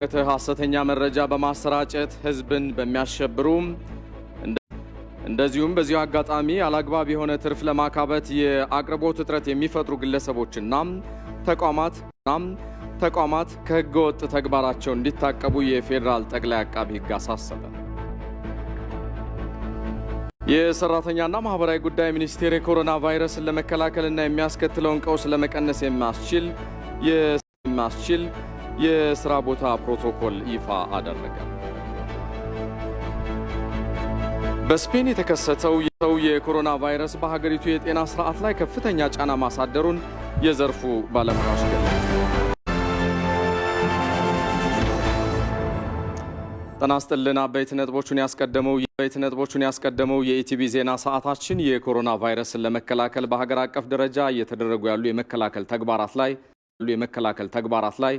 ሐሰተኛ መረጃ በማሰራጨት ህዝብን በሚያሸብሩ እንደዚሁም በዚሁ አጋጣሚ አላግባብ የሆነ ትርፍ ለማካበት የአቅርቦት እጥረት የሚፈጥሩ ግለሰቦችና ተቋማት ከህገወጥ ተግባራቸው እንዲታቀቡ የፌዴራል ጠቅላይ አቃቢ ህግ አሳሰበ። የሰራተኛና ማህበራዊ ጉዳይ ሚኒስቴር የኮሮና ቫይረስን ለመከላከልና የሚያስከትለውን ቀውስ ለመቀነስ የሚያስችል የስራ ቦታ ፕሮቶኮል ይፋ አደረገ። በስፔን የተከሰተው የኮሮና ቫይረስ በሀገሪቱ የጤና ስርዓት ላይ ከፍተኛ ጫና ማሳደሩን የዘርፉ ባለሙያዎች ገለጹ። ጤና ይስጥልን። አበይት ነጥቦቹን ያስቀደመው የኢቲቪ ዜና ሰዓታችን የኮሮና ቫይረስን ለመከላከል በሀገር አቀፍ ደረጃ እየተደረጉ ያሉ የመከላከል ተግባራት ላይ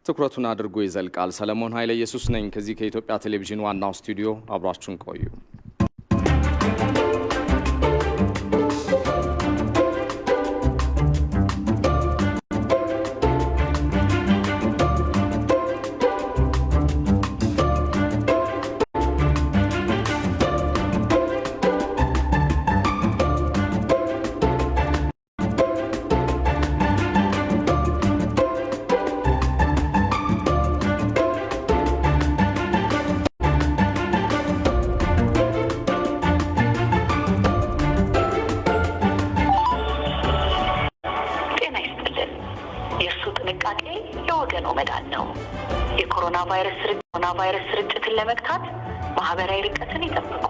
ትኩረቱን አድርጎ ይዘልቃል። ሰለሞን ኃይለ ኢየሱስ ነኝ ከዚህ ከኢትዮጵያ ቴሌቪዥን ዋናው ስቱዲዮ። አብራችሁን ቆዩ። የኮሮና ቫይረስ ስርጭትን ለመግታት ማህበራዊ ርቀትን ይጠብቁ፣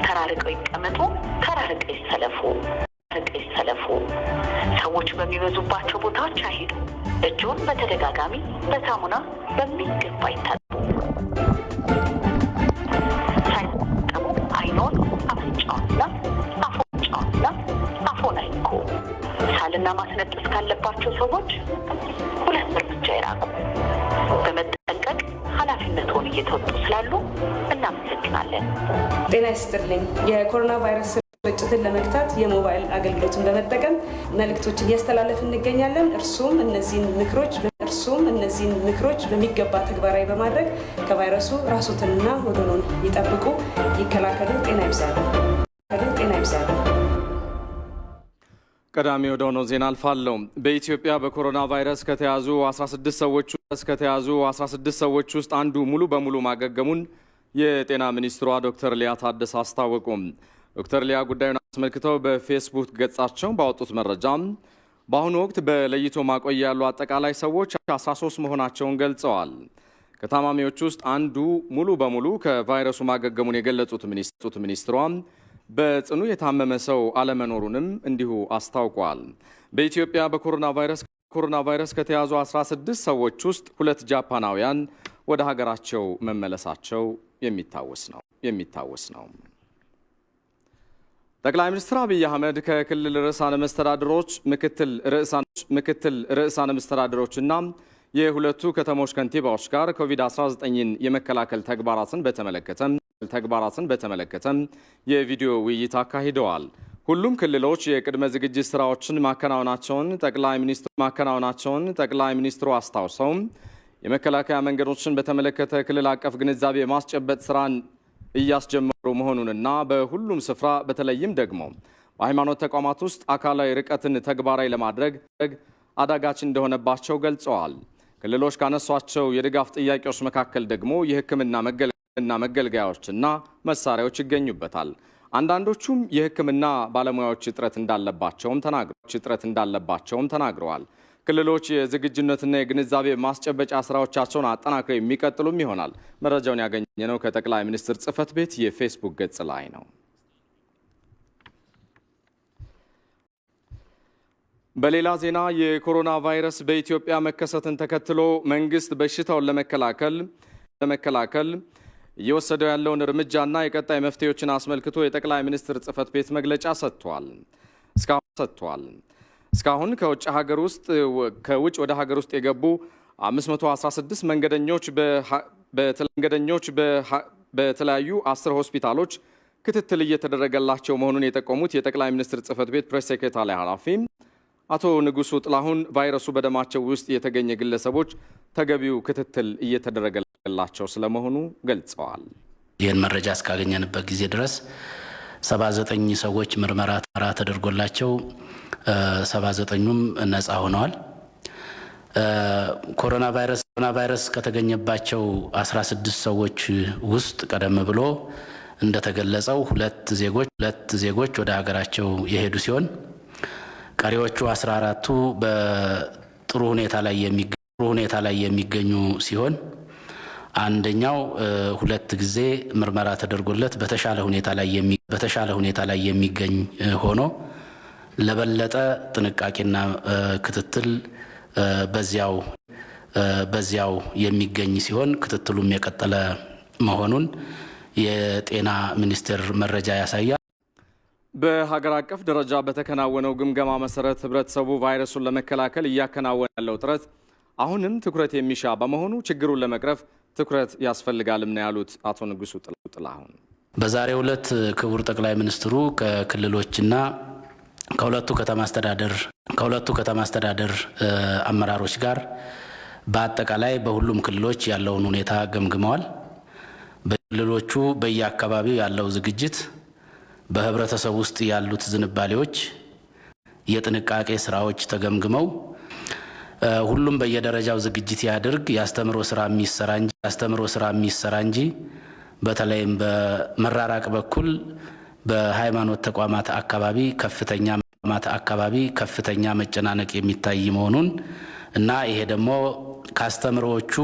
ተራርቀው ይቀመጡ፣ ተራርቀው ይሰለፉ። ሰዎች በሚበዙባቸው ቦታዎች አይሄዱ። እጆን በተደጋጋሚ በሳሙና በሚገባ ይታጠቡ። ሳይጠቀሙ አይኖን፣ አፍንጫውንና አፎን አይንኩ። ሳልና ማስነጠስ ካለባቸው ሰዎች 2 እርምጃ ይራቁ። በመጠንቀቅ ኃላፊነቱን እየተወጡ ስላሉ እናመሰግናለን። ጤና ይስጥልኝ። የኮሮና ቫይረስ ስርጭትን ለመግታት የሞባይል አገልግሎትን በመጠቀም መልእክቶችን እያስተላለፍ እንገኛለን። እርሱም እነዚህን ምክሮች በሚገባ ተግባራዊ በማድረግ ከቫይረሱ ራስዎትንና ወገኖን ይጠብቁ፣ ይከላከሉ። ጤና ይብዛሉ። ቀዳሚ ወደ ሆነው ዜና አልፋለሁ። በኢትዮጵያ በኮሮና ቫይረስ ከተያዙ 16 ሰዎች ውስጥ አንዱ ሙሉ በሙሉ ማገገሙን የጤና ሚኒስትሯ ዶክተር ሊያ ታደሰ አስታወቁ። ዶክተር ሊያ ጉዳዩን አስመልክተው በፌስቡክ ገጻቸው ባወጡት መረጃ በአሁኑ ወቅት በለይቶ ማቆያ ያሉ አጠቃላይ ሰዎች 13 መሆናቸውን ገልጸዋል። ከታማሚዎች ውስጥ አንዱ ሙሉ በሙሉ ከቫይረሱ ማገገሙን የገለጹት ሚኒስትሯ በጽኑ የታመመ ሰው አለመኖሩንም እንዲሁ አስታውቋል። በኢትዮጵያ በኮሮና ቫይረስ ከተያዙ 16 ሰዎች ውስጥ 2 ጃፓናውያን ወደ ሀገራቸው መመለሳቸው የሚታወስ ነው። ጠቅላይ ሚኒስትር አብይ አህመድ ከክልል ርዕሳነ መስተዳድሮች፣ ምክትል ርዕሳነ መስተዳድሮችና የሁለቱ ከተሞች ከንቲባዎች ጋር ኮቪድ-19ን የመከላከል ተግባራትን በተመለከተ የቪዲዮ ውይይት አካሂደዋል። ሁሉም ክልሎች የቅድመ ዝግጅት ስራዎችን ማከናወናቸውን ጠቅላይ ሚኒስትሩ አስታውሰው የመከላከያ መንገዶችን በተመለከተ ክልል አቀፍ ግንዛቤ የማስጨበጥ ስራን እያስጀመሩ መሆኑንና በሁሉም ስፍራ በተለይም ደግሞ በሃይማኖት ተቋማት ውስጥ አካላዊ ርቀትን ተግባራዊ ለማድረግ አዳጋች እንደሆነባቸው ገልጸዋል። ክልሎች ካነሷቸው የድጋፍ ጥያቄዎች መካከል ደግሞ የሕክምና መገልገያዎችና መሳሪያዎች ይገኙበታል። አንዳንዶቹም የሕክምና ባለሙያዎች እጥረት እንዳለባቸውም ተናግረዋል። ክልሎች የዝግጁነትና የግንዛቤ ማስጨበጫ ስራዎቻቸውን አጠናክረው የሚቀጥሉም ይሆናል። መረጃውን ያገኘነው ከጠቅላይ ሚኒስትር ጽሕፈት ቤት የፌስቡክ ገጽ ላይ ነው። በሌላ ዜና የኮሮና ቫይረስ በኢትዮጵያ መከሰትን ተከትሎ መንግስት በሽታውን ለመከላከል እየወሰደው ያለውን እርምጃና የቀጣይ መፍትሄዎችን አስመልክቶ የጠቅላይ ሚኒስትር ጽሕፈት ቤት መግለጫ ሰጥቷል። እስካሁን ከውጭ ወደ ሀገር ውስጥ የገቡ 516 መንገደኞች በተለያዩ 10 ሆስፒታሎች ክትትል እየተደረገላቸው መሆኑን የጠቆሙት የጠቅላይ ሚኒስትር ጽሕፈት ቤት ፕሬስ ሴክሬታሪ ኃላፊ አቶ ንጉሱ ጥላሁን ቫይረሱ በደማቸው ውስጥ የተገኘ ግለሰቦች ተገቢው ክትትል እየተደረገላቸው ስለመሆኑ ገልጸዋል። ይህን መረጃ እስካገኘንበት ጊዜ ድረስ 79 ሰዎች ምርመራ ተደርጎላቸው 79ኙም ነፃ ሆነዋል። ኮሮና ቫይረስ ከተገኘባቸው 16 ሰዎች ውስጥ ቀደም ብሎ እንደተገለጸው ሁለት ዜጎች ወደ ሀገራቸው የሄዱ ሲሆን ቀሪዎቹ 14ቱ በጥሩ ሁኔታ ላይ የሚገኙ ሲሆን አንደኛው 2 ጊዜ ምርመራ ተደርጎለት በተሻለ ሁኔታ ላይ የሚገኝ ሆኖ ለበለጠ ጥንቃቄና ክትትል በዚያው የሚገኝ ሲሆን ክትትሉም የቀጠለ መሆኑን የጤና ሚኒስቴር መረጃ ያሳያል። በሀገር አቀፍ ደረጃ በተከናወነው ግምገማ መሰረት ህብረተሰቡ ቫይረሱን ለመከላከል እያከናወነ ያለው ጥረት አሁንም ትኩረት የሚሻ በመሆኑ ችግሩን ለመቅረፍ ትኩረት ያስፈልጋልም ነው ያሉት አቶ ንጉሱ ጥላሁን። በዛሬው ዕለት ክቡር ጠቅላይ ሚኒስትሩ ከክልሎችና ከሁለቱ ከተማ አስተዳደር አመራሮች ጋር በአጠቃላይ በሁሉም ክልሎች ያለውን ሁኔታ ገምግመዋል። በክልሎቹ በየአካባቢው ያለው ዝግጅት፣ በህብረተሰብ ውስጥ ያሉት ዝንባሌዎች፣ የጥንቃቄ ስራዎች ተገምግመው ሁሉም በየደረጃው ዝግጅት ያድርግ፣ ያስተምሮ ስራ የሚሰራ እንጂ በተለይም በመራራቅ በኩል በሃይማኖት ተቋማት አካባቢ ከፍተኛ መጨናነቅ የሚታይ መሆኑን እና ይሄ ደግሞ ካስተምሮዎቹ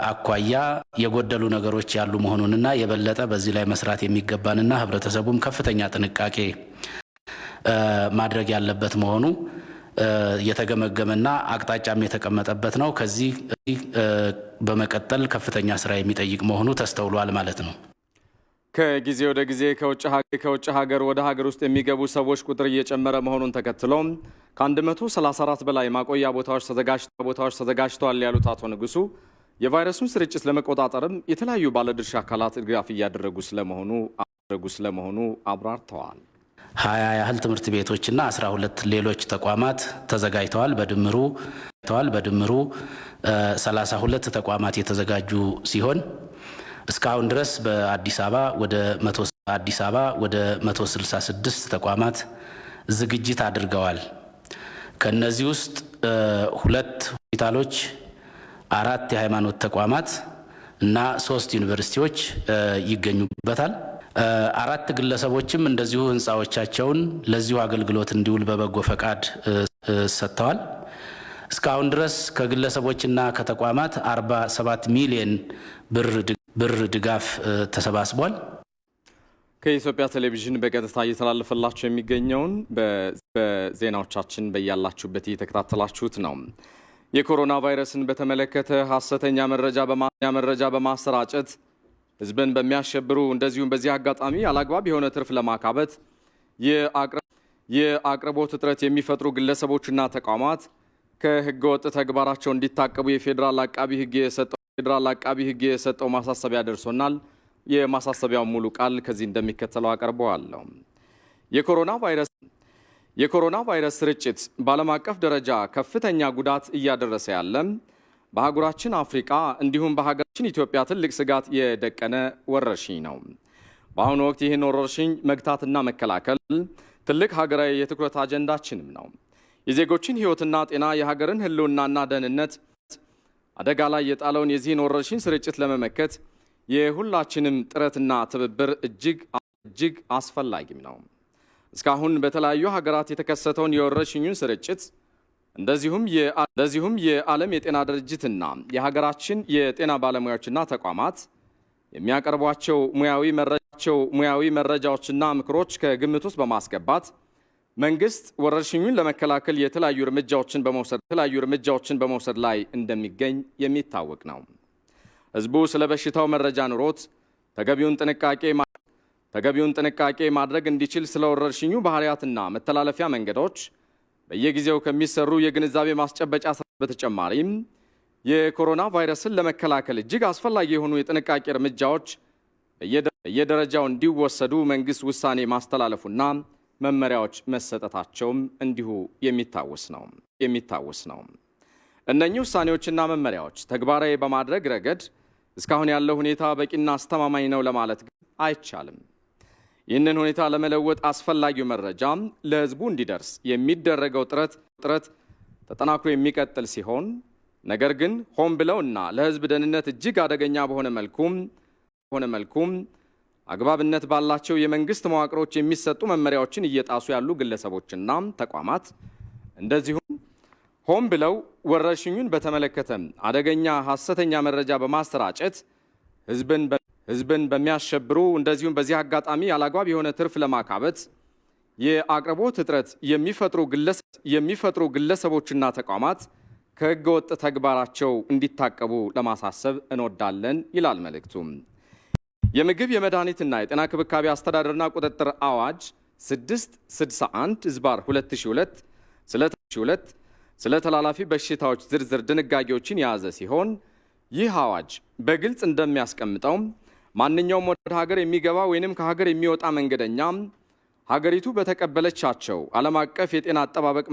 አኳያ የጎደሉ ነገሮች ያሉ መሆኑንና የበለጠ በዚህ ላይ መስራት የሚገባንና ህብረተሰቡም ከፍተኛ ጥንቃቄ ማድረግ ያለበት መሆኑ የተገመገመና አቅጣጫም የተቀመጠበት ነው። ከዚህ በመቀጠል ከፍተኛ ስራ የሚጠይቅ መሆኑ ተስተውሏል ማለት ነው። ከጊዜ ወደ ጊዜ ከውጭ ሀገር ወደ ሀገር ውስጥ የሚገቡ ሰዎች ቁጥር እየጨመረ መሆኑን ተከትሎ ከ134 በላይ ማቆያ ቦታዎች ተዘጋጅተዋል ያሉት አቶ ንጉሱ የቫይረሱን ስርጭት ለመቆጣጠርም የተለያዩ ባለድርሻ አካላት ድጋፍ እያደረጉ ስለመሆኑ አብራርተዋል። 20 ያህል ትምህርት ቤቶችና 12 ሌሎች ተቋማት ተዘጋጅተዋል። በድምሩ 32 ተቋማት የተዘጋጁ ሲሆን እስካሁን ድረስ በአዲስ አበባ ወደ 166 ተቋማት ዝግጅት አድርገዋል። ከነዚህ ውስጥ 2 ሆስፒታሎች፣ 4 የሃይማኖት ተቋማት እና 3 ዩኒቨርሲቲዎች ይገኙበታል። 4 ግለሰቦችም እንደዚሁ ህንፃዎቻቸውን ለዚሁ አገልግሎት እንዲውል በበጎ ፈቃድ ሰጥተዋል። እስካሁን ድረስ ከግለሰቦችና ከተቋማት 47 ሚሊዮን ብር ድጋፍ ተሰባስቧል። ከኢትዮጵያ ቴሌቪዥን በቀጥታ እየተላለፈላችሁ የሚገኘውን በዜናዎቻችን በያላችሁበት እየተከታተላችሁት ነው። የኮሮና ቫይረስን በተመለከተ ሐሰተኛ መረጃ በማሰራጨት ህዝብን በሚያሸብሩ እንደዚሁም በዚህ አጋጣሚ አላግባብ የሆነ ትርፍ ለማካበት የአቅርቦት እጥረት የሚፈጥሩ ግለሰቦችና ተቋማት ከህገወጥ ተግባራቸው እንዲታቀቡ የፌዴራል አቃቢ ህግ የሰጠው ማሳሰቢያ ደርሶናል። የማሳሰቢያው ሙሉ ቃል ከዚህ እንደሚከተለው አቀርበዋለሁ። የኮሮና ቫይረስ ስርጭት በዓለም አቀፍ ደረጃ ከፍተኛ ጉዳት እያደረሰ ያለ በአህጉራችን አፍሪካ እንዲሁም በሀገራችን ኢትዮጵያ ትልቅ ስጋት የደቀነ ወረርሽኝ ነው። በአሁኑ ወቅት ይህን ወረርሽኝ መግታትና መከላከል ትልቅ ሀገራዊ የትኩረት አጀንዳችንም ነው። የዜጎችን ህይወትና ጤና፣ የሀገርን ህልውናና ደህንነት አደጋ ላይ የጣለውን የዚህን ወረርሽኝ ስርጭት ለመመከት የሁላችንም ጥረትና ትብብር እጅግ አስፈላጊም ነው። እስካሁን በተለያዩ ሀገራት የተከሰተውን የወረርሽኙን ስርጭት እንደዚሁም የዓለም የጤና ድርጅትና የሀገራችን የጤና ባለሙያዎችና ተቋማት የሚያቀርቧቸው ሙያዊ መረጃዎችና ምክሮች ከግምት ውስጥ በማስገባት መንግስት ወረርሽኙን ለመከላከል የተለያዩ እርምጃዎችን በመውሰድ ላይ እንደሚገኝ የሚታወቅ ነው። ህዝቡ ስለ በሽታው መረጃ ኑሮት ተገቢውን ጥንቃቄ ማድረግ እንዲችል ስለ ወረርሽኙ ባህሪያትና መተላለፊያ መንገዶች በየጊዜው ከሚሰሩ የግንዛቤ ማስጨበጫ ስራ በተጨማሪም የኮሮና ቫይረስን ለመከላከል እጅግ አስፈላጊ የሆኑ የጥንቃቄ እርምጃዎች በየደረጃው እንዲወሰዱ መንግስት ውሳኔ ማስተላለፉና መመሪያዎች መሰጠታቸውም እንዲሁ የሚታወስ ነው። እነኚህ ውሳኔዎችና መመሪያዎች ተግባራዊ በማድረግ ረገድ እስካሁን ያለው ሁኔታ በቂና አስተማማኝ ነው ለማለት ግን አይቻልም። ይህንን ሁኔታ ለመለወጥ አስፈላጊው መረጃ ለሕዝቡ እንዲደርስ የሚደረገው ጥረት ተጠናክሮ የሚቀጥል ሲሆን ነገር ግን ሆን ብለውና ለሕዝብ ደህንነት እጅግ አደገኛ በሆነ መልኩም አግባብነት ባላቸው የመንግስት መዋቅሮች የሚሰጡ መመሪያዎችን እየጣሱ ያሉ ግለሰቦችና ተቋማት እንደዚሁም ሆን ብለው ወረርሽኙን በተመለከተ አደገኛ ሐሰተኛ መረጃ በማሰራጨት ሕዝብን በሚያሸብሩ እንደዚሁም በዚህ አጋጣሚ ያላግባብ የሆነ ትርፍ ለማካበት የአቅርቦት እጥረት የሚፈጥሩ ግለሰቦችና ተቋማት ከሕገ ወጥ ተግባራቸው እንዲታቀቡ ለማሳሰብ እንወዳለን ይላል መልእክቱ። የምግብ የመድኃኒትና የጤና ክብካቤ አስተዳደርና ቁጥጥር አዋጅ 661/2002 ስለ ተላላፊ በሽታዎች ዝርዝር ድንጋጌዎችን የያዘ ሲሆን ይህ አዋጅ በግልጽ እንደሚያስቀምጠው ማንኛውም ወደ ሀገር የሚገባ ወይንም ከሀገር የሚወጣ መንገደኛ ሀገሪቱ በተቀበለቻቸው ዓለም አቀፍ የጤና አጠባበቅ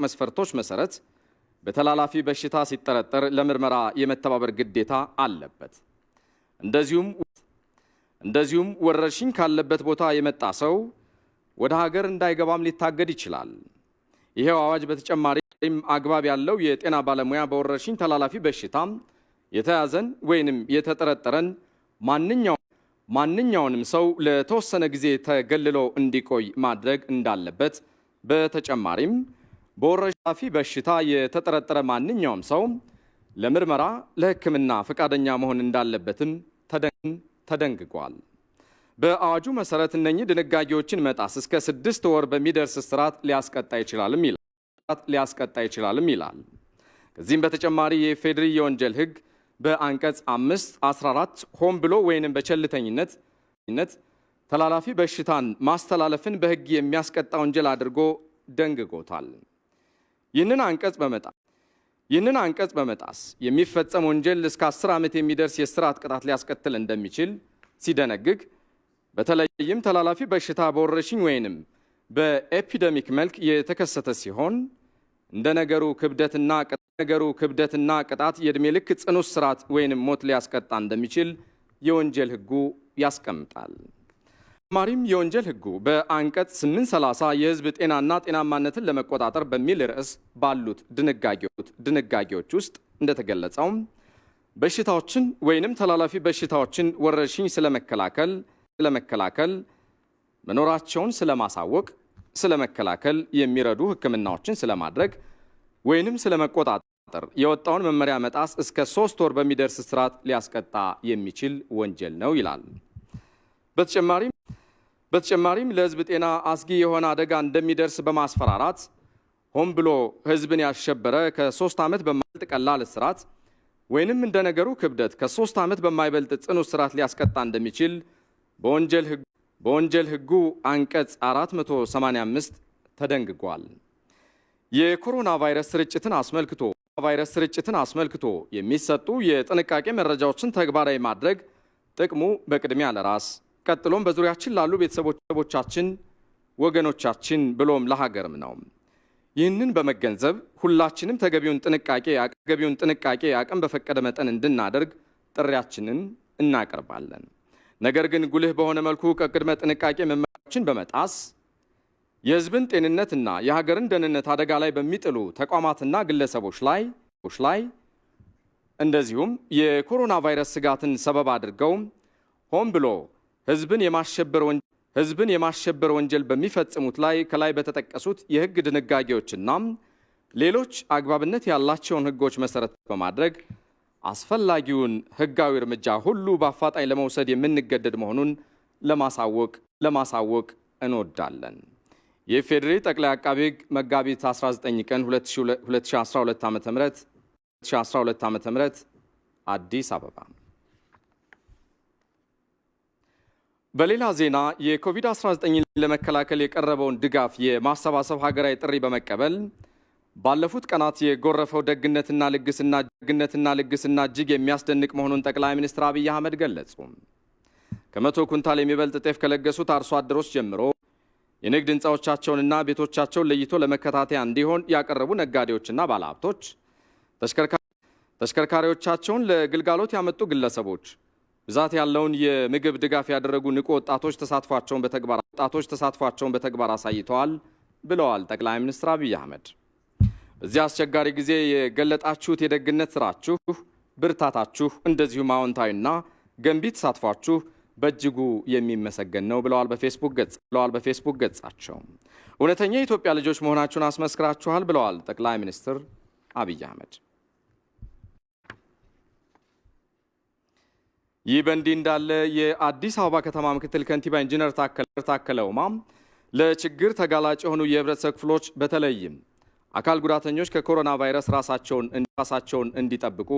መስፈርቶች መሰረት በተላላፊ በሽታ ሲጠረጠር ለምርመራ የመተባበር ግዴታ አለበት። እንደዚሁም ወረርሽኝ ካለበት ቦታ የመጣ ሰው ወደ ሀገር እንዳይገባም ሊታገድ ይችላል። ይሄው አዋጅ በተጨማሪም አግባብ ያለው የጤና ባለሙያ በወረርሽኝ ተላላፊ በሽታ የተያዘን ወይንም የተጠረጠረን ማንኛውንም ሰው ለተወሰነ ጊዜ ተገልሎ እንዲቆይ ማድረግ እንዳለበት፣ በተጨማሪም በወረርሽኝ በሽታ የተጠረጠረ ማንኛውም ሰው ለምርመራ ለሕክምና ፈቃደኛ መሆን እንዳለበትም ተደንግጓል። በአዋጁ መሰረት እነኚህ ድንጋጌዎችን መጣስ እስከ 6 ወር በሚደርስ እስራት ሊያስቀጣ ይችላልም ይላል። ከዚህም በተጨማሪ የኢፌዴሪ የወንጀል ሕግ በአንቀጽ 5(14) ሆን ብሎ ወይንም በቸልተኝነት ተላላፊ በሽታን ማስተላለፍን በሕግ የሚያስቀጣ ወንጀል አድርጎ ደንግጎታል። ይህንን አንቀጽ በመጣስ የሚፈጸም ወንጀል እስከ 10 ዓመት የሚደርስ የእስራት ቅጣት ሊያስከትል እንደሚችል ሲደነግግ፣ በተለይም ተላላፊ በሽታ በወረርሽኝ ወይንም በኤፒደሚክ መልክ የተከሰተ ሲሆን እንደ ነገሩ ክብደትና ቅጣት የዕድሜ ልክ ጽኑ እስራት ወይንም ሞት ሊያስቀጣ እንደሚችል የወንጀል ሕጉ ያስቀምጣል። ተጨማሪም የወንጀል ሕጉ በአንቀጽ 830 የሕዝብ ጤናና ጤናማነትን ለመቆጣጠር በሚል ርዕስ ባሉት ድንጋጌዎች ውስጥ እንደተገለጸው በሽታዎችን ወይንም ተላላፊ በሽታዎችን ወረርሽኝ ስለመከላከል መኖራቸውን ስለመከላከል የሚረዱ ሕክምናዎችን ስለማድረግ ወይንም ስለመቆጣጠር የወጣውን መመሪያ መጣስ እስከ 3 ወር በሚደርስ እስራት ሊያስቀጣ የሚችል ወንጀል ነው ይላል። በተጨማሪም ለሕዝብ ጤና አስጊ የሆነ አደጋ እንደሚደርስ በማስፈራራት ሆን ብሎ ሕዝብን ያሸበረ ከ3 ዓመት በማይበልጥ ቀላል እስራት ወይንም እንደ ነገሩ ክብደት ከ3 ዓመት በማይበልጥ ጽኑ እስራት ሊያስቀጣ እንደሚችል በወንጀል ሕጉ አንቀጽ 485 ተደንግጓል። የኮሮና ቫይረስ ስርጭትን አስመልክቶ የሚሰጡ የጥንቃቄ መረጃዎችን ተግባራዊ ማድረግ ጥቅሙ በቅድሚያ ለራስ ቀጥሎም በዙሪያችን ላሉ ቤተሰቦቻችን፣ ወገኖቻችን ብሎም ለሀገርም ነው። ይህንን በመገንዘብ ሁላችንም ተገቢውን ጥንቃቄ አቅም በፈቀደ መጠን እንድናደርግ ጥሪያችንን እናቀርባለን። ነገር ግን ጉልህ በሆነ መልኩ ከቅድመ ጥንቃቄ መመሪያዎችን በመጣስ የሕዝብን ጤንነትና የሀገርን ደህንነት አደጋ ላይ በሚጥሉ ተቋማትና ግለሰቦች ላይ እንደዚሁም የኮሮና ቫይረስ ስጋትን ሰበብ አድርገው ሆን ብሎ ሕዝብን የማሸበር ወንጀል በሚፈጽሙት ላይ ከላይ በተጠቀሱት የሕግ ድንጋጌዎችና ሌሎች አግባብነት ያላቸውን ሕጎች መሰረት በማድረግ አስፈላጊውን ሕጋዊ እርምጃ ሁሉ በአፋጣኝ ለመውሰድ የምንገደድ መሆኑን ለማሳወቅ እንወዳለን። የኢፌዴሪ ጠቅላይ አቃቤ ሕግ መጋቢት 19 ቀን 2012 ዓ.ም አዲስ አበባ። በሌላ ዜና የኮቪድ-19 ለመከላከል የቀረበውን ድጋፍ የማሰባሰብ ሀገራዊ ጥሪ በመቀበል ባለፉት ቀናት የጎረፈው ደግነትና ልግስና እጅግ የሚያስደንቅ መሆኑን ጠቅላይ ሚኒስትር አብይ አህመድ ገለጹ። ከ100 ኩንታል የሚበልጥ ጤፍ ከለገሱት አርሶ አደሮች ጀምሮ የንግድ ህንፃዎቻቸውንና ቤቶቻቸውን ለይቶ ለመከታተያ እንዲሆን ያቀረቡ ነጋዴዎችና ባለሀብቶች፣ ተሽከርካሪዎቻቸውን ለግልጋሎት ያመጡ ግለሰቦች፣ ብዛት ያለውን የምግብ ድጋፍ ያደረጉ ንቁ ወጣቶች ተሳትፏቸውን በተግባር አሳይተዋል ብለዋል ጠቅላይ ሚኒስትር አብይ አህመድ። በዚህ አስቸጋሪ ጊዜ የገለጣችሁት የደግነት ስራችሁ፣ ብርታታችሁ፣ እንደዚሁም አዎንታዊና ገንቢ ተሳትፏችሁ በእጅጉ የሚመሰገን ነው ብለዋል በፌስቡክ ገጻቸው። እውነተኛ የኢትዮጵያ ልጆች መሆናችሁን አስመስክራችኋል ብለዋል ጠቅላይ ሚኒስትር አብይ አህመድ። ይህ በእንዲህ እንዳለ የአዲስ አበባ ከተማ ምክትል ከንቲባ ኢንጂነር ታከለ ኡማ ለችግር ተጋላጭ የሆኑ የህብረተሰብ ክፍሎች በተለይም አካል ጉዳተኞች ከኮሮና ቫይረስ ራሳቸውን እንዲጠብቁ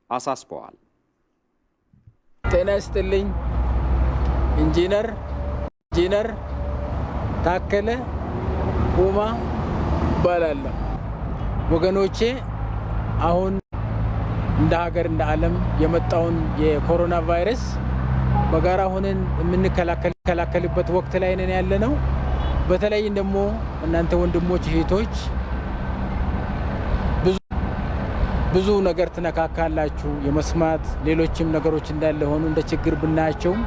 አሳስበዋል። ጤና ይስጥልኝ። ኢንጂነር ታከለ ኡማ እባላለሁ። ወገኖቼ አሁን እንደ ሀገር እንደ ዓለም የመጣውን የኮሮና ቫይረስ በጋራ ሆነን የምንከላከልበት ወቅት ላይ ነን ያለነው። በተለይ ደግሞ እናንተ ወንድሞች እህቶች ብዙ ነገር ትነካካላችሁ። የመስማት ሌሎችም ነገሮች እንዳለ ሆኑ እንደ ችግር ብናያቸውም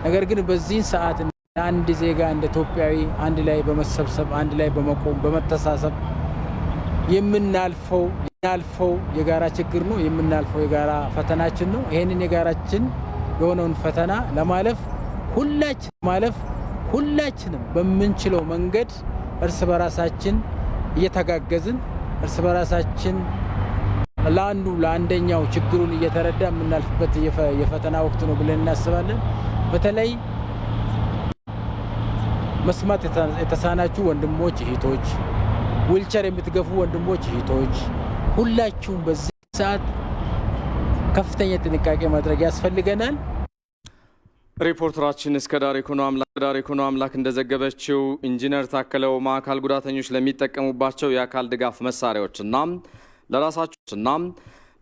ነገር ግን በዚህን ሰዓት አንድ ዜጋ እንደ ኢትዮጵያዊ አንድ ላይ በመሰብሰብ አንድ ላይ በመቆም በመተሳሰብ የምናልፈው የጋራ ችግር ነው፣ የምናልፈው የጋራ ፈተናችን ነው። ይሄንን የጋራችን የሆነውን ፈተና ለማለፍ ሁላችንም በምንችለው መንገድ እርስ በራሳችን እየተጋገዝን እርስ በራሳችን ለአንደኛው ችግሩን እየተረዳ የምናልፍበት የፈተና ወቅት ነው ብለን እናስባለን። በተለይ መስማት የተሳናችሁ ወንድሞች እህቶች፣ ዊልቸር የምትገፉ ወንድሞች እህቶች ሁላችሁም በዚህ ሰዓት ከፍተኛ ጥንቃቄ ማድረግ ያስፈልገናል። ሪፖርተራችን እስከ ዳሪኩኖ አምላክ እንደዘገበችው ኢንጂነር ታከለ ኡማ አካል ጉዳተኞች ለሚጠቀሙባቸው የአካል ድጋፍ መሳሪያዎችና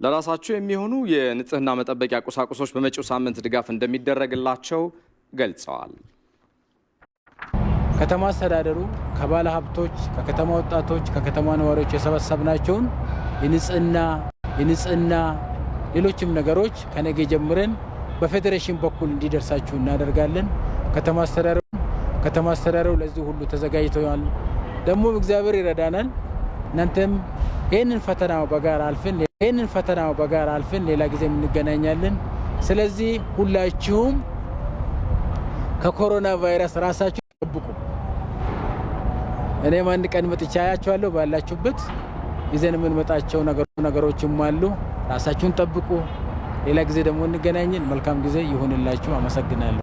ለራሳቸው የሚሆኑ የንጽህና መጠበቂያ ቁሳቁሶች በመጪው ሳምንት ድጋፍ እንደሚደረግላቸው ገልጸዋል። ከተማ አስተዳደሩ ከባለ ሀብቶች፣ ከከተማ ወጣቶች፣ ከከተማ ነዋሪዎች የሰበሰብናቸውን የንጽህና ሌሎችም ነገሮች ከነገ ጀምረን በፌዴሬሽን በኩል እንዲደርሳችሁ እናደርጋለን። ከተማ አስተዳደሩ ለዚህ ሁሉ ተዘጋጅተዋል። ደግሞ እግዚአብሔር ይረዳናል። እናንተም ይህንን ፈተና በጋራ አልፈን ሌላ ጊዜ እንገናኛለን። ስለዚህ ሁላችሁም ከኮሮና ቫይረስ ራሳችሁ ጠብቁ። እኔም አንድ ቀን መጥቻ አያችኋለሁ። ባላችሁበት ይዘን የምንመጣቸው ነገሮችም አሉ። ራሳችሁን ጠብቁ። ሌላ ጊዜ ደግሞ እንገናኝን። መልካም ጊዜ ይሁንላችሁ። አመሰግናለሁ።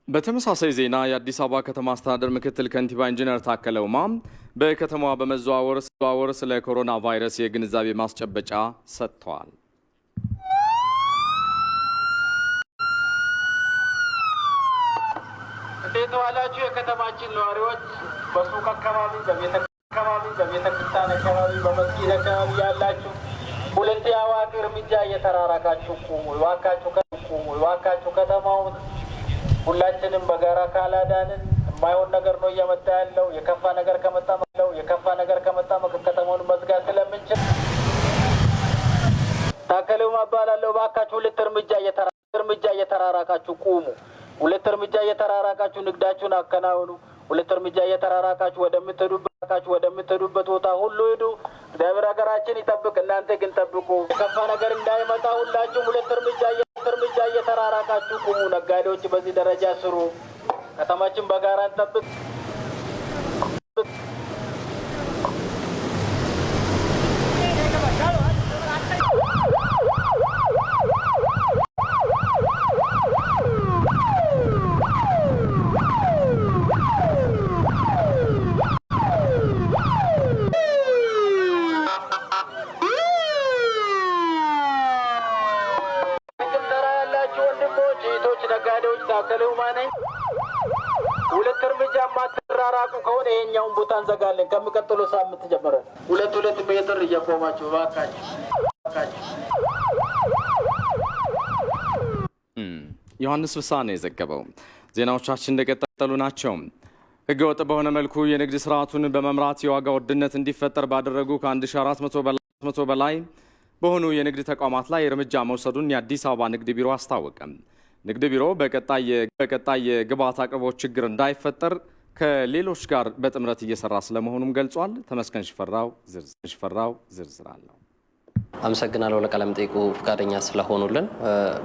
በተመሳሳይ ዜና የአዲስ አበባ ከተማ አስተዳደር ምክትል ከንቲባ ኢንጂነር ታከለ ኡማ በከተማዋ በመዘዋወር ስለ ኮሮና ቫይረስ የግንዛቤ ማስጨበጫ ሰጥተዋል። እንዴት ዋላችሁ? የከተማችን ነዋሪዎች በሱቅ አካባቢ፣ በቤተክርስቲያን አካባቢ፣ በመስጊድ አካባቢ ያላችሁ ሁለት የአዋቂ እርምጃ እየተራራቃችሁ ቁሙ። እባካችሁ ከተማውን ሁላችንም በጋራ ካላዳንን የማይሆን ነገር ነው እየመጣ ያለው። የከፋ ነገር ከመጣ ከተማውን መዝጋት ስለምንችል ታከለ ኡማ እባላለሁ። እባካችሁ ሁለት እርምጃ እየተራራቃችሁ ቁሙ። ሁለት እርምጃ እየተራራቃችሁ ንግዳችሁን አከናውኑ። ሁለት እርምጃ እየተራራቃችሁ ወደምትሄዱበት ቦታ ሁሉ ሂዱ። እግዚአብሔር ሀገራችን ይጠብቅ። እናንተ ግን ጠብቁ፣ የከፋ ነገር እንዳይመጣ። ሁላችሁም ሁለት እርምጃ እየተራራቃችሁ ቁሙ። ነጋዴዎች በዚህ ደረጃ ስሩ። ከተማችን በጋራ እንጠብቅ። ነጋዴዎች ታከለ ኡማ ነኝ። ሁለት እርምጃ ማትራራቁ ከሆነ ይሄኛውን ቦታ እንዘጋለን። ከሚቀጥለው ሳምንት ጀምረን 2 ሜትር እየቆማችሁ እባካችሁ። ዮሐንስ ፍስሐ ነው የዘገበው። ዜናዎቻችን እንደቀጠሉ ናቸው። ህገወጥ በሆነ መልኩ የንግድ ስርዓቱን በመምራት የዋጋ ውድነት እንዲፈጠር ባደረጉ ከ1400 በላይ በሆኑ የንግድ ተቋማት ላይ እርምጃ መውሰዱን የአዲስ አበባ ንግድ ቢሮ አስታወቀ። ንግድ ቢሮ በቀጣይ የግብዓት አቅርቦት ችግር እንዳይፈጠር ከሌሎች ጋር በጥምረት እየሰራ ስለመሆኑም ገልጿል። ተመስገን ሽፈራው ዝርዝር አለው። አመሰግናለሁ ለቃለ መጠይቁ ፈቃደኛ ስለሆኑልን።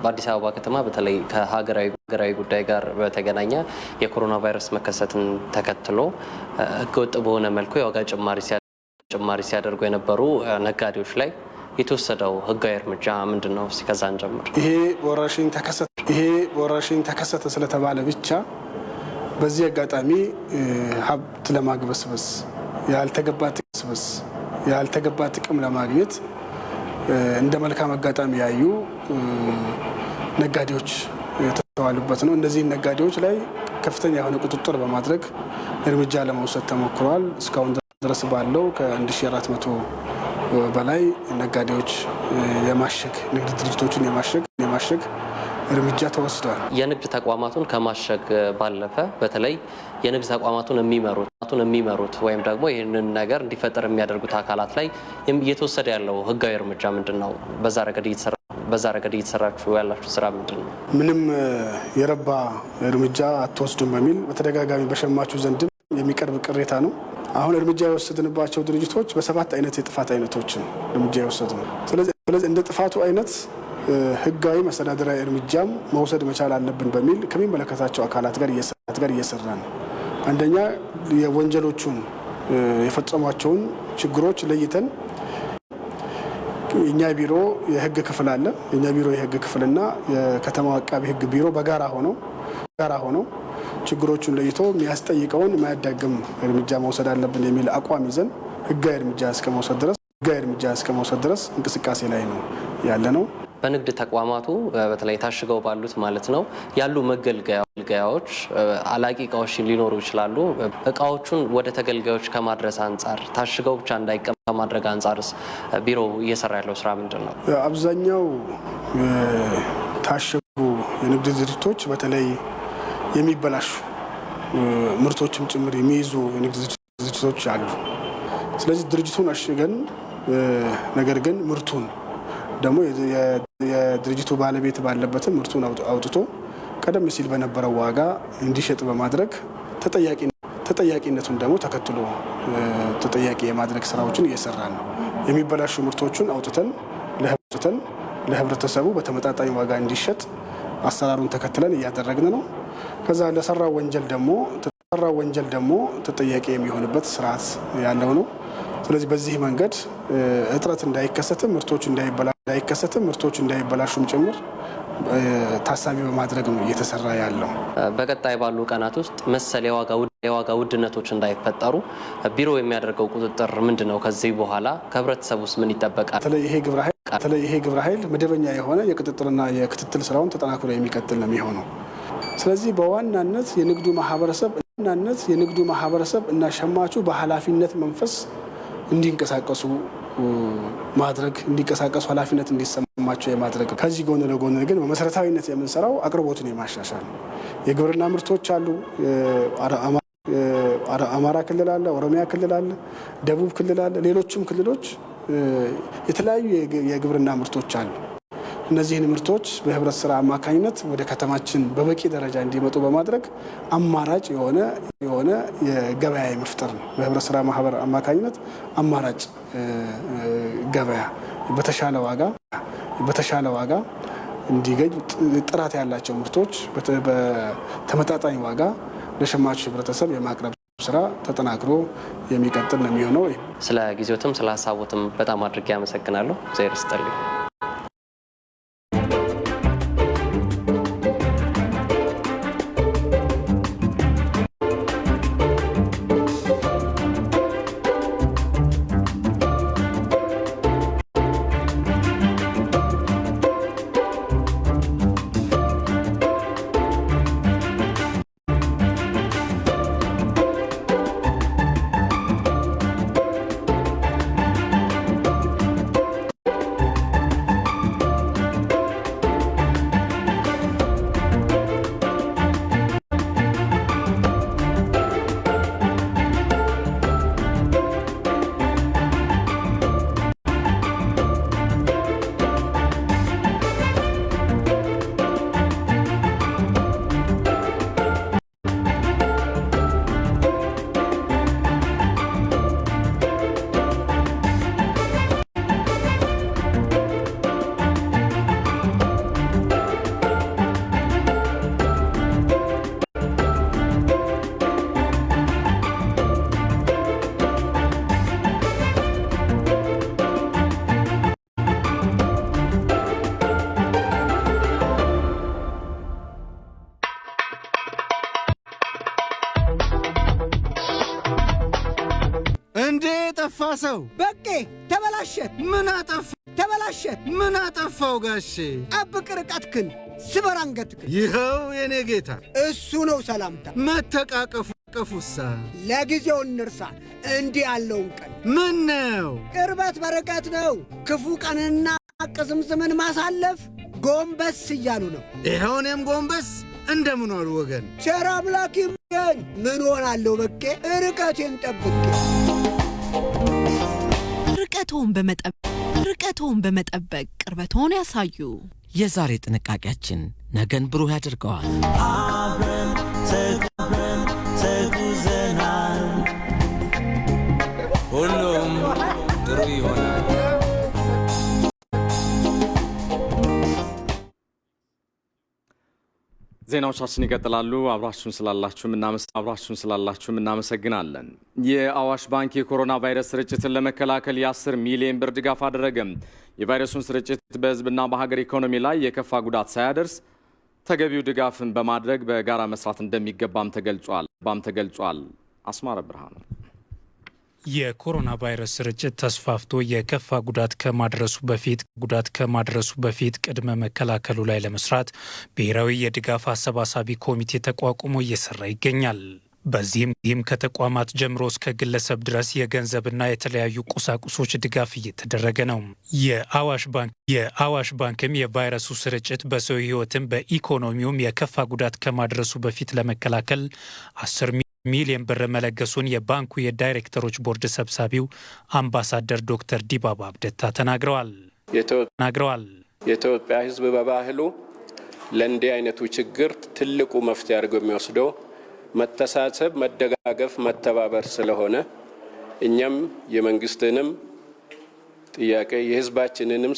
በአዲስ አበባ ከተማ በተለይ ከሀገራዊ ጉዳይ ጋር በተገናኘ የኮሮና ቫይረስ መከሰትን ተከትሎ ህገወጥ በሆነ መልኩ የዋጋ ጭማሪ ሲያደርጉ የነበሩ ነጋዴዎች ላይ የተወሰደው ህጋዊ እርምጃ ምንድን ነው? እስቲ ከዛ እንጀምር። ይሄ ወረርሽኝ ተከሰተ ስለተባለ ብቻ በዚህ አጋጣሚ ሀብት ለማግበስበስ ያልተገባ ጥቅም ለማግኘት እንደ መልካም አጋጣሚ ያዩ ነጋዴዎች ተስተዋሉበት ነው። እነዚህ ነጋዴዎች ላይ ከፍተኛ የሆነ ቁጥጥር በማድረግ እርምጃ ለመውሰድ ተሞክሯል። እስካሁን ድረስ ባለው ከ1400 በላይ ነጋዴዎች የማሸግ ንግድ ድርጅቶችን የማሸግ እርምጃ ተወስዷል። የንግድ ተቋማቱን ከማሸግ ባለፈ በተለይ የንግድ ተቋማቱን የሚመሩት ወይም ደግሞ ይህንን ነገር እንዲፈጠር የሚያደርጉት አካላት ላይ እየተወሰደ ያለው ህጋዊ እርምጃ ምንድን ነው? በዛ ረገድ እየተሰራችሁ ያላችሁ ስራ ምንድን ነው? ምንም የረባ እርምጃ አትወስዱም በሚል በተደጋጋሚ በሸማቹ ዘንድ የሚቀርብ ቅሬታ ነው። አሁን እርምጃ የወሰድንባቸው ድርጅቶች በ7 አይነት የጥፋት አይነቶችን እርምጃ የወሰድ ነው። ስለዚህ እንደ ጥፋቱ አይነት ህጋዊ መስተዳድራዊ እርምጃም መውሰድ መቻል አለብን በሚል ከሚመለከታቸው አካላት ጋር እየሰራ ነው። አንደኛ የወንጀሎቹን የፈጸሟቸውን ችግሮች ለይተን የኛ ቢሮ የህግ ክፍል አለ። የኛ ቢሮ የህግ ክፍልና የከተማው አቃቢ ህግ ቢሮ በጋራ ሆነው ችግሮቹን ለይቶ የሚያስጠይቀውን የማያዳግም እርምጃ መውሰድ አለብን የሚል አቋም ይዘን ህጋዊ እርምጃ እስከመውሰድ ድረስ እንቅስቃሴ ላይ ነው ያለ ነው። በንግድ ተቋማቱ በተለይ ታሽገው ባሉት ማለት ነው ያሉ መገልገያዎች አላቂ እቃዎች ሊኖሩ ይችላሉ። እቃዎቹን ወደ ተገልጋዮች ከማድረስ አንጻር ታሽገው ብቻ እንዳይቀመጥ ከማድረግ አንጻርስ ቢሮ እየሰራ ያለው ስራ ምንድን ነው? አብዛኛው ታሽጉ የንግድ ድርጅቶች በተለይ የሚበላሹ ምርቶችም ጭምር የሚይዙ የንግድ ድርጅቶች አሉ። ስለዚህ ድርጅቱን አሽገን ነገር ግን ምርቱን ደግሞ የድርጅቱ ባለቤት ባለበትም ምርቱን አውጥቶ ቀደም ሲል በነበረው ዋጋ እንዲሸጥ በማድረግ ተጠያቂነቱን ደግሞ ተከትሎ ተጠያቂ የማድረግ ስራዎችን እየሰራ ነው። የሚበላሹ ምርቶችን አውጥተን ለህብረተሰቡ በተመጣጣኝ ዋጋ እንዲሸጥ አሰራሩን ተከትለን እያደረግን ነው። ከዛ ለሰራው ወንጀል ደግሞ ተጠያቂ የሚሆንበት ስርዓት ያለው ነው። ስለዚህ በዚህ መንገድ እጥረት እንዳይከሰትም ምርቶች እንዳይበላሹም ጭምር ታሳቢ በማድረግ ነው እየተሰራ ያለው። በቀጣይ ባሉ ቀናት ውስጥ መሰል የዋጋ ውድነቶች እንዳይፈጠሩ ቢሮ የሚያደርገው ቁጥጥር ምንድን ነው? ከዚህ በኋላ ከህብረተሰቡ ውስጥ ምን ይጠበቃል? በተለይ ይሄ ግብረ ኃይል መደበኛ የሆነ የቁጥጥርና የክትትል ስራውን ተጠናክሮ የሚቀጥል ነው የሚሆነው። ስለዚህ በዋናነት የንግዱ ማህበረሰብ እና ሸማቹ በኃላፊነት መንፈስ እንዲንቀሳቀሱ ኃላፊነት እንዲሰማቸው የማድረግ ከዚህ ጎን ለጎን ግን በመሰረታዊነት የምንሰራው አቅርቦትን የማሻሻል የግብርና ምርቶች አሉ። አማራ ክልል አለ፣ ኦሮሚያ ክልል አለ፣ ደቡብ ክልል አለ፣ ሌሎችም ክልሎች የተለያዩ የግብርና ምርቶች አሉ። እነዚህን ምርቶች በህብረት ስራ አማካኝነት ወደ ከተማችን በበቂ ደረጃ እንዲመጡ በማድረግ አማራጭ የሆነ የገበያ መፍጠር ነው። በህብረት ስራ ማህበር አማካኝነት አማራጭ ገበያ በተሻለ ዋጋ እንዲገኝ ጥራት ያላቸው ምርቶች በተመጣጣኝ ዋጋ ለሸማቹ ህብረተሰብ የማቅረብ ስራ ተጠናክሮ የሚቀጥል ነው የሚሆነው። ስለ ጊዜዎትም ስለ ሀሳቦትም በጣም አድርጌ አመሰግናለሁ። እግዚአብሔር ይስጥልኝ። ባሰው? በቄ ተበላሸ። ምን አጠፋ? ተበላሸ። ምን አጠፋው ጋሼ? ጠብቅ ርቀትክን፣ ስበር አንገትክን። ይኸው የኔ ጌታ እሱ ነው ሰላምታ። መተቃቀፉ ቀፉሳ ለጊዜው እንርሳ እንዲህ ያለውን ቀን። ምን ነው? ቅርበት በርቀት ነው። ክፉ ቀንና ቅዝምዝምን ማሳለፍ ጎንበስ እያሉ ነው። ይኸው እኔም ጎንበስ እንደምን ዋሉ ወገን? ቸር አምላክ ይመስገን። ምን ሆናለሁ በቄ ርቀቴን ጠብቄ። ርቀቶን በመጠበቅ ቅርበቶን ያሳዩ። የዛሬ ጥንቃቄያችን ነገን ብሩህ ያደርገዋል። አብረን ተጉዘናል፣ ሁሉም ጥሩ ይሆናል። ዜናዎቻችን ይቀጥላሉ። አብራችሁን ስላላችሁም እናመሰግናለን። የአዋሽ ባንክ የኮሮና ቫይረስ ስርጭትን ለመከላከል የ10 ሚሊዮን ብር ድጋፍ አደረገ። የቫይረሱን ስርጭት በሕዝብና በሀገር ኢኮኖሚ ላይ የከፋ ጉዳት ሳያደርስ ተገቢው ድጋፍን በማድረግ በጋራ መስራት እንደሚገባም ተገልጿል። አስማረ ብርሃኑ። የኮሮና ቫይረስ ስርጭት ተስፋፍቶ የከፋ ጉዳት ከማድረሱ በፊት ቅድመ መከላከሉ ላይ ለመስራት ብሔራዊ የድጋፍ አሰባሳቢ ኮሚቴ ተቋቁሞ እየሰራ ይገኛል። በዚህም ከተቋማት ጀምሮ እስከ ግለሰብ ድረስ የገንዘብና የተለያዩ ቁሳቁሶች ድጋፍ እየተደረገ ነው። የአዋሽ ባንክም የቫይረሱ ስርጭት በሰው ሕይወትም በኢኮኖሚውም የከፋ ጉዳት ከማድረሱ በፊት ለመከላከል 10 ሚሊዮን ብር መለገሱን የባንኩ የዳይሬክተሮች ቦርድ ሰብሳቢው አምባሳደር ዶክተር ዲባባ አብደታ ተናግረዋል። የኢትዮጵያ ሕዝብ በባህሉ ለእንዲህ አይነቱ ችግር ትልቁ መፍትሄ አድርጎ የሚወስደው መተሳሰብ፣ መደጋገፍ፣ መተባበር ስለሆነ እኛም የመንግስትንም ጥያቄ የሕዝባችንንም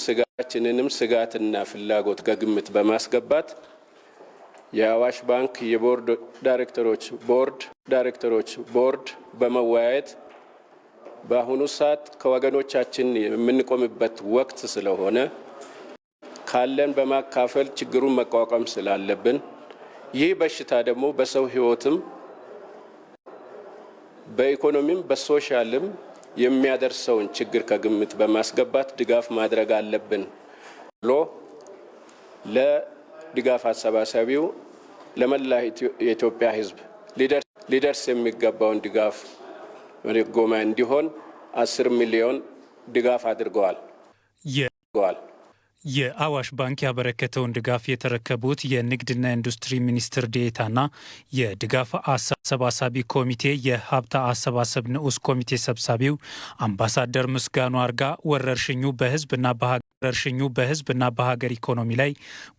ስጋትና ፍላጎት ከግምት በማስገባት የአዋሽ ባንክ የቦርድ ዳይሬክተሮች ቦርድ በመወያየት በአሁኑ ሰዓት ከወገኖቻችን የምንቆምበት ወቅት ስለሆነ ካለን በማካፈል ችግሩን መቋቋም ስላለብን ይህ በሽታ ደግሞ በሰው ሕይወትም በኢኮኖሚም በሶሻልም የሚያደርሰውን ችግር ከግምት በማስገባት ድጋፍ ማድረግ አለብን ብሎ ለድጋፍ አሰባሳቢው ለመላ የኢትዮጵያ ሕዝብ ሊደርስ የሚገባውን ድጋፍ ጎማ እንዲሆን 10 ሚሊዮን ድጋፍ አድርገዋል። የአዋሽ ባንክ ያበረከተውን ድጋፍ የተረከቡት የንግድና ኢንዱስትሪ ሚኒስትር ዴኤታና የድጋፍ አሰባሳቢ ኮሚቴ የሀብት አሰባሰብ ንዑስ ኮሚቴ ሰብሳቢው አምባሳደር ምስጋኑ አርጋ ወረርሽኙ በሕዝብና በሀገር ኢኮኖሚ ላይ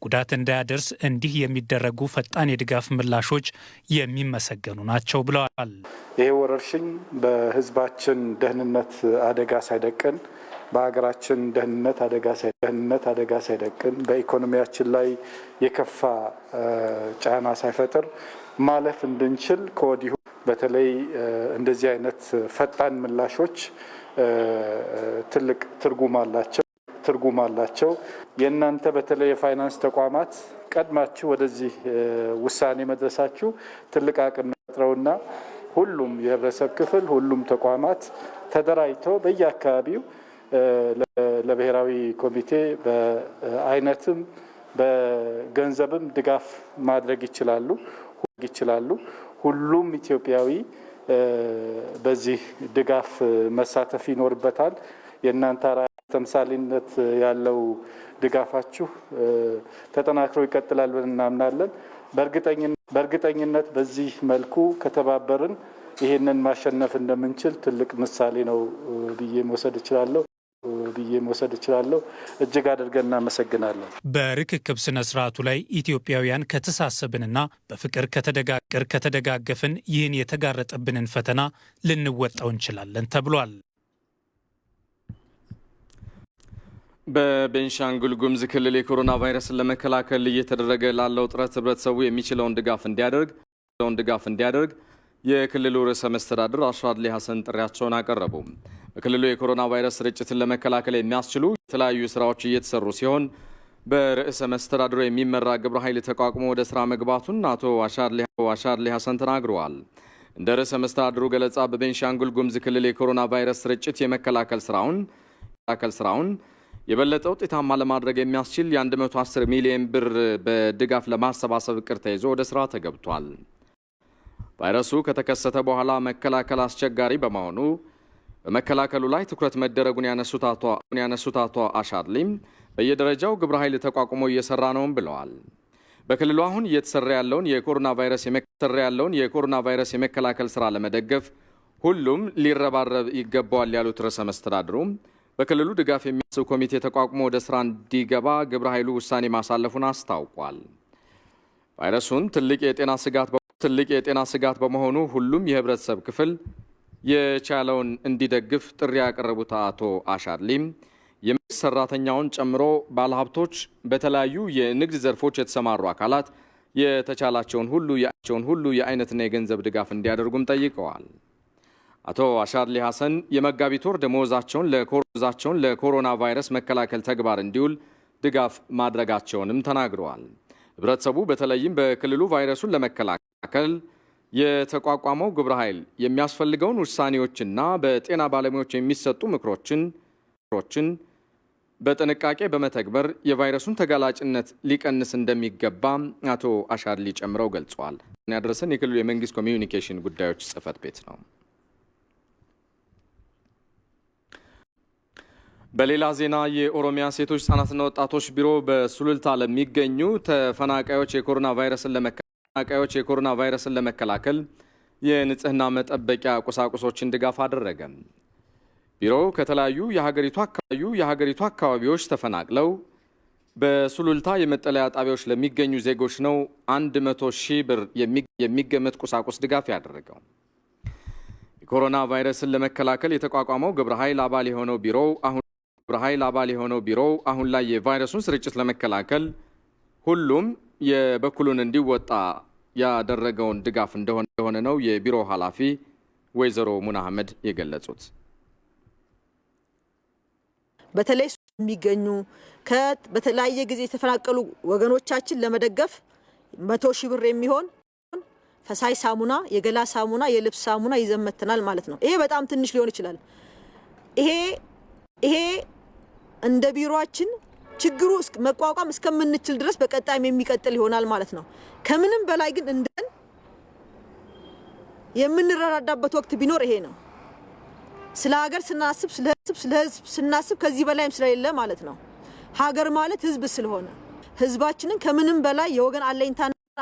ጉዳት እንዳያደርስ እንዲህ የሚደረጉ ፈጣን የድጋፍ ምላሾች የሚመሰገኑ ናቸው ብለዋል። ይሄ ወረርሽኝ በሕዝባችን ደህንነት አደጋ ሳይደቅን በሀገራችን ደህንነት አደጋ ሳይደቅን በኢኮኖሚያችን ላይ የከፋ ጫና ሳይፈጥር ማለፍ እንድንችል ከወዲሁ በተለይ እንደዚህ አይነት ፈጣን ምላሾች ትልቅ ትርጉም አላቸው። የእናንተ በተለይ የፋይናንስ ተቋማት ቀድማችሁ ወደዚህ ውሳኔ መድረሳችሁ ትልቅ አቅም ፈጥረውና ሁሉም የህብረተሰብ ክፍል ሁሉም ተቋማት ተደራጅተው በየአካባቢው ለብሔራዊ ኮሚቴ በአይነትም በገንዘብም ድጋፍ ማድረግ ይችላሉ። ሁሉም ኢትዮጵያዊ በዚህ ድጋፍ መሳተፍ ይኖርበታል። የእናንተ አርአያ ተምሳሌነት ያለው ድጋፋችሁ ተጠናክሮ ይቀጥላል ብለን እናምናለን። በእርግጠኝነት በዚህ መልኩ ከተባበርን ይህንን ማሸነፍ እንደምንችል ትልቅ ምሳሌ ነው ብዬ መውሰድ እችላለሁ። እጅግ አድርገን እናመሰግናለን። በርክክብ ስነ ስርዓቱ ላይ ኢትዮጵያውያን ከተሳሰብንና በፍቅር ከተደጋገፍን ይህን የተጋረጠብንን ፈተና ልንወጣው እንችላለን ተብሏል። በቤንሻንጉል ጉሙዝ ክልል የኮሮና ቫይረስን ለመከላከል እየተደረገ ላለው ጥረት ህብረተሰቡ የሚችለውን ድጋፍ እንዲያደርግ የክልሉ ርዕሰ መስተዳድር አሻድሊ ሐሰን ጥሪያቸውን አቀረቡ። በክልሉ የኮሮና ቫይረስ ስርጭትን ለመከላከል የሚያስችሉ የተለያዩ ስራዎች እየተሰሩ ሲሆን በርዕሰ መስተዳድሩ የሚመራ ግብረ ኃይል ተቋቁሞ ወደ ስራ መግባቱን አቶ አሻድሊ ሐሰን ተናግረዋል። እንደ ርዕሰ መስተዳድሩ ገለጻ በቤንሻንጉል ጉሙዝ ክልል የኮሮና ቫይረስ ስርጭት የመከላከል ስራውን የበለጠ ውጤታማ ለማድረግ የሚያስችል የ110 ሚሊዮን ብር በድጋፍ ለማሰባሰብ እቅድ ተይዞ ወደ ስራ ተገብቷል። ቫይረሱ ከተከሰተ በኋላ መከላከል አስቸጋሪ በመሆኑ በመከላከሉ ላይ ትኩረት መደረጉን ያነሱት አቶ አሻድሊም በየደረጃው ግብረ ኃይል ተቋቁሞ እየሰራ ነውም ብለዋል። በክልሉ አሁን እየተሰራ ያለውን የኮሮና ቫይረስ የመከላከል ስራ ለመደገፍ ሁሉም ሊረባረብ ይገባዋል ያሉት ርዕሰ መስተዳድሩ በክልሉ ድጋፍ የሚያስብ ኮሚቴ ተቋቁሞ ወደ ስራ እንዲገባ ግብረ ኃይሉ ውሳኔ ማሳለፉን አስታውቋል። ቫይረሱን ትልቅ የጤና ስጋት በመሆኑ ሁሉም የህብረተሰብ ክፍል የቻለውን እንዲደግፍ ጥሪ ያቀረቡት አቶ አሻድሊም የመንግስት ሰራተኛውን ጨምሮ ባለሀብቶች፣ በተለያዩ የንግድ ዘርፎች የተሰማሩ አካላት የተቻላቸውን ሁሉ የአይነትና የገንዘብ ድጋፍ እንዲያደርጉም ጠይቀዋል። አቶ አሻድሊ ሐሰን የመጋቢት ወር ደሞዛቸውን ለኮሮና ቫይረስ መከላከል ተግባር እንዲውል ድጋፍ ማድረጋቸውንም ተናግረዋል። ህብረተሰቡ በተለይም በክልሉ ቫይረሱን ለመከላከል የተቋቋመው ግብረ ኃይል የሚያስፈልገውን ውሳኔዎችና በጤና ባለሙያዎች የሚሰጡ ምክሮችን በጥንቃቄ በመተግበር የቫይረሱን ተጋላጭነት ሊቀንስ እንደሚገባ አቶ አሻድሊ ጨምረው ገልጸዋል። ያደረሰን የክልሉ የመንግስት ኮሚዩኒኬሽን ጉዳዮች ጽህፈት ቤት ነው። በሌላ ዜና የኦሮሚያ ሴቶች ህጻናትና ወጣቶች ቢሮ በሱሉልታ ለሚገኙ ተፈናቃዮች የኮሮና ቫይረስን ለመከላከል የንጽህና መጠበቂያ ቁሳቁሶችን ድጋፍ አደረገ። ቢሮው ከተለያዩ የሀገሪቱ አካባቢዎች ተፈናቅለው በሱሉልታ የመጠለያ ጣቢያዎች ለሚገኙ ዜጎች ነው 100,000 ብር የሚገመት ቁሳቁስ ድጋፍ ያደረገው። የኮሮና ቫይረስን ለመከላከል የተቋቋመው ግብረ ኃይል አባል የሆነው ቢሮው አሁን ላይ የቫይረሱን ስርጭት ለመከላከል ሁሉም የበኩሉን እንዲወጣ ያደረገውን ድጋፍ እንደሆነ ነው የቢሮ ኃላፊ ወይዘሮ ሙና አህመድ የገለጹት። በተለይ የሚገኙ በተለያየ ጊዜ የተፈናቀሉ ወገኖቻችን ለመደገፍ 100,000 ብር የሚሆን ፈሳሽ ሳሙና፣ የገላ ሳሙና፣ የልብስ ሳሙና ይዘመተናል ማለት ነው። ይሄ በጣም ትንሽ ሊሆን ይችላል። ይሄ እንደ ቢሮአችን ችግሩ መቋቋም እስከምንችል ድረስ በቀጣይም የሚቀጥል ይሆናል ማለት ነው። ከምንም በላይ ግን እንደን የምንረዳዳበት ወቅት ቢኖር ይሄ ነው። ስለ ሀገር ስናስብ፣ ስለ ህዝብ ስናስብ ከዚህ በላይም ስለሌለ ማለት ነው። ሀገር ማለት ህዝብ ስለሆነ ህዝባችንን ከምንም በላይ የወገን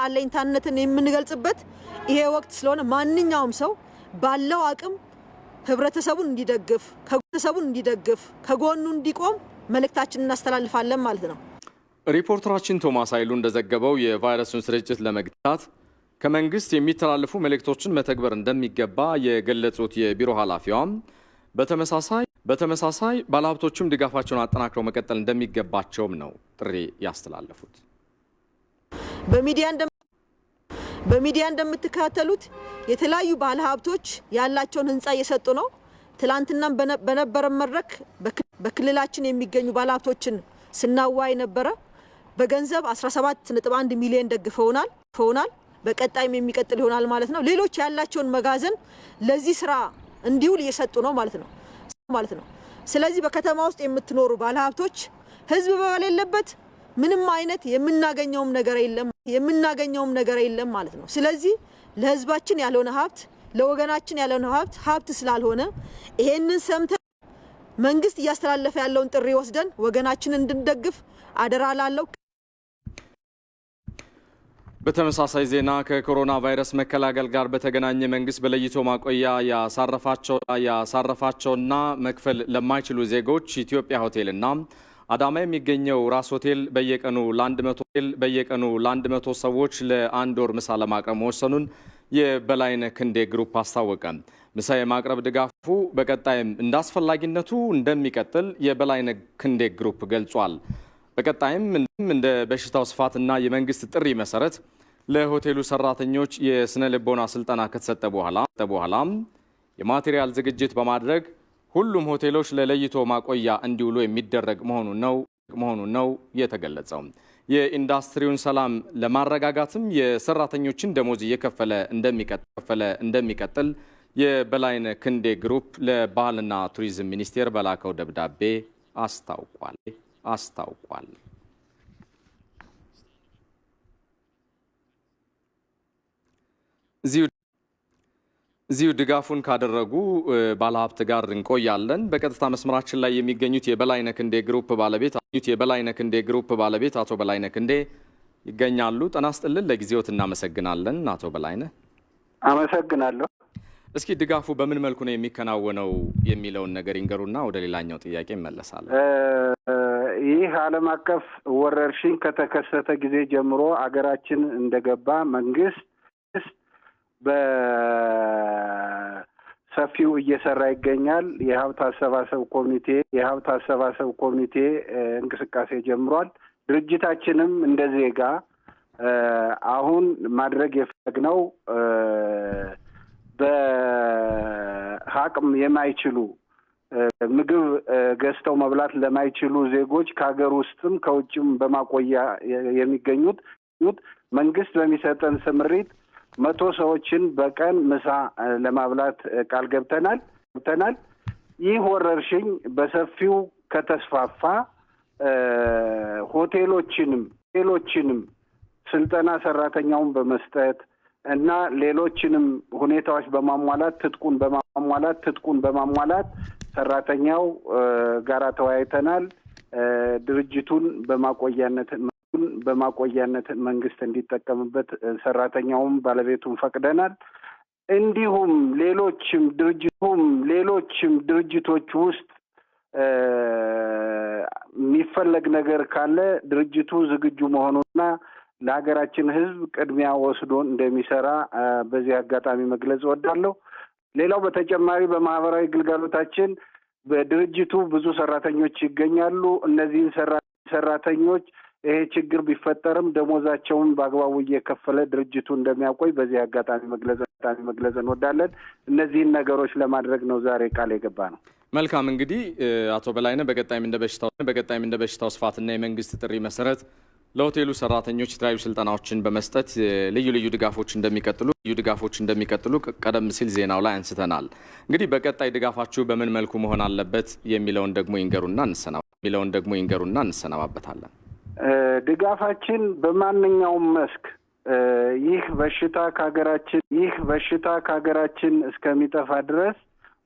አለኝታነትን የምንገልጽበት ይሄ ወቅት ስለሆነ ማንኛውም ሰው ባለው አቅም ህብረተሰቡን እንዲደግፍ ከጎኑ እንዲቆም መልእክታችንን እናስተላልፋለን ማለት ነው። ሪፖርተራችን ቶማስ ኃይሉ እንደዘገበው የቫይረሱን ስርጭት ለመግታት ከመንግስት የሚተላለፉ መልእክቶችን መተግበር እንደሚገባ የገለጹት የቢሮ ኃላፊዋም በተመሳሳይ ባለሀብቶችም ድጋፋቸውን አጠናክረው መቀጠል እንደሚገባቸውም ነው ጥሪ ያስተላለፉት። በሚዲያ እንደምትከታተሉት የተለያዩ ባለሀብቶች ያላቸውን ህንፃ እየሰጡ ነው። ትላንትናም በነበረ መድረክ በክልላችን የሚገኙ ባለሀብቶችን ስናዋይ ነበረ። በገንዘብ 17.1 ሚሊዮን ደግፈውናል። በቀጣይም የሚቀጥል ይሆናል ማለት ነው። ሌሎች ያላቸውን መጋዘን ለዚህ ስራ እንዲውል እየሰጡ ነው ማለት ነው። ስለዚህ በከተማ ውስጥ የምትኖሩ ባለሀብቶች ህዝብ በሌለበት ምንም አይነት የምናገኘውም ነገር የለም ማለት ነው። ስለዚህ ለህዝባችን ያልሆነ ሀብት፣ ለወገናችን ያልሆነ ሀብት ስላልሆነ ይሄንን ሰምተን መንግስት እያስተላለፈ ያለውን ጥሪ ወስደን ወገናችንን እንድንደግፍ አደራ ላለው። በተመሳሳይ ዜና ከኮሮና ቫይረስ መከላከል ጋር በተገናኘ መንግስት በለይቶ ማቆያ ያሳረፋቸውና መክፈል ለማይችሉ ዜጎች ኢትዮጵያ ሆቴልና አዳማ የሚገኘው ራስ ሆቴል በየቀኑ ለ100 ሰዎች ለ1 ወር ምሳ ለማቅረብ መወሰኑን የበላይነህ ክንዴ ግሩፕ አስታወቀ። ምሳ የማቅረብ ድጋፉ በቀጣይም እንዳስፈላጊነቱ እንደሚቀጥል የበላይነህ ክንዴ ግሩፕ ገልጿል። በቀጣይም እንደ በሽታው ስፋትና የመንግስት ጥሪ መሰረት ለሆቴሉ ሰራተኞች የስነ ልቦና ስልጠና ከተሰጠ በኋላ የማቴሪያል ዝግጅት በማድረግ ሁሉም ሆቴሎች ለለይቶ ማቆያ እንዲውሉ የሚደረግ መሆኑን ነው የተገለጸው። የኢንዱስትሪውን ሰላም ለማረጋጋትም የሰራተኞችን ደሞዝ እየከፈለ እንደሚቀጥል የበላይነህ ክንዴ ግሩፕ ለባህልና ቱሪዝም ሚኒስቴር በላከው ደብዳቤ አስታውቋል። እዚሁ ድጋፉን ካደረጉ ባለሀብት ጋር እንቆያለን። በቀጥታ መስመራችን ላይ የሚገኙት የበላይነህ ክንዴ ግሩፕ ባለቤት አቶ በላይነህ ክንዴ ይገኛሉ። ጤና ይስጥልን። ለጊዜዎት እናመሰግናለን አቶ በላይነህ። አመሰግናለሁ። እስኪ ድጋፉ በምን መልኩ ነው የሚከናወነው የሚለውን ነገር ይንገሩና ወደ ሌላኛው ጥያቄ እንመለሳለን። ይህ ዓለም አቀፍ ወረርሽኝ ከተከሰተ ጊዜ ጀምሮ አገራችን እንደገባ መንግስት በሰፊው እየሰራ ይገኛል። የሀብት አሰባሰብ ኮሚቴ እንቅስቃሴ ጀምሯል። ድርጅታችንም እንደ ዜጋ አሁን ማድረግ የፈለግነው በአቅም የማይችሉ ምግብ ገዝተው መብላት ለማይችሉ ዜጎች ከሀገር ውስጥም ከውጭም በማቆያ የሚገኙት መንግስት በሚሰጠን ስምሪት 100 ሰዎችን በቀን ምሳ ለማብላት ቃል ገብተናል። ይህ ወረርሽኝ በሰፊው ከተስፋፋ ሆቴሎችንም ስልጠና ሰራተኛውን በመስጠት እና ሌሎችንም ሁኔታዎች በማሟላት ትጥቁን በማሟላት ሰራተኛው ጋራ ተወያይተናል። ድርጅቱን በማቆያነት መንግስት እንዲጠቀምበት ሰራተኛውም ባለቤቱን ፈቅደናል። እንዲሁም ሌሎችም ድርጅቶች ውስጥ የሚፈለግ ነገር ካለ ድርጅቱ ዝግጁ መሆኑና ለሀገራችን ሕዝብ ቅድሚያ ወስዶ እንደሚሰራ በዚህ አጋጣሚ መግለጽ እወዳለሁ። ሌላው በተጨማሪ በማህበራዊ ግልጋሎታችን በድርጅቱ ብዙ ሰራተኞች ይገኛሉ። እነዚህን ሰራተኞች ይሄ ችግር ቢፈጠርም ደሞዛቸውን በአግባቡ እየከፈለ ድርጅቱ እንደሚያቆይ በዚህ አጋጣሚ መግለጽ እንወዳለን። እነዚህን ነገሮች ለማድረግ ነው ዛሬ ቃል የገባ ነው። መልካም። እንግዲህ አቶ በላይነህ በቀጣይም እንደ በሽታው ስፋትና የመንግስት ጥሪ መሰረት ለሆቴሉ ሰራተኞች የተለያዩ ስልጠናዎችን በመስጠት ልዩ ድጋፎች እንደሚቀጥሉ ቀደም ሲል ዜናው ላይ አንስተናል። እንግዲህ በቀጣይ ድጋፋችሁ በምን መልኩ መሆን አለበት የሚለውን ደግሞ ይንገሩና እንሰናባበታለን። ድጋፋችን በማንኛውም መስክ ይህ በሽታ ከሀገራችን እስከሚጠፋ ድረስ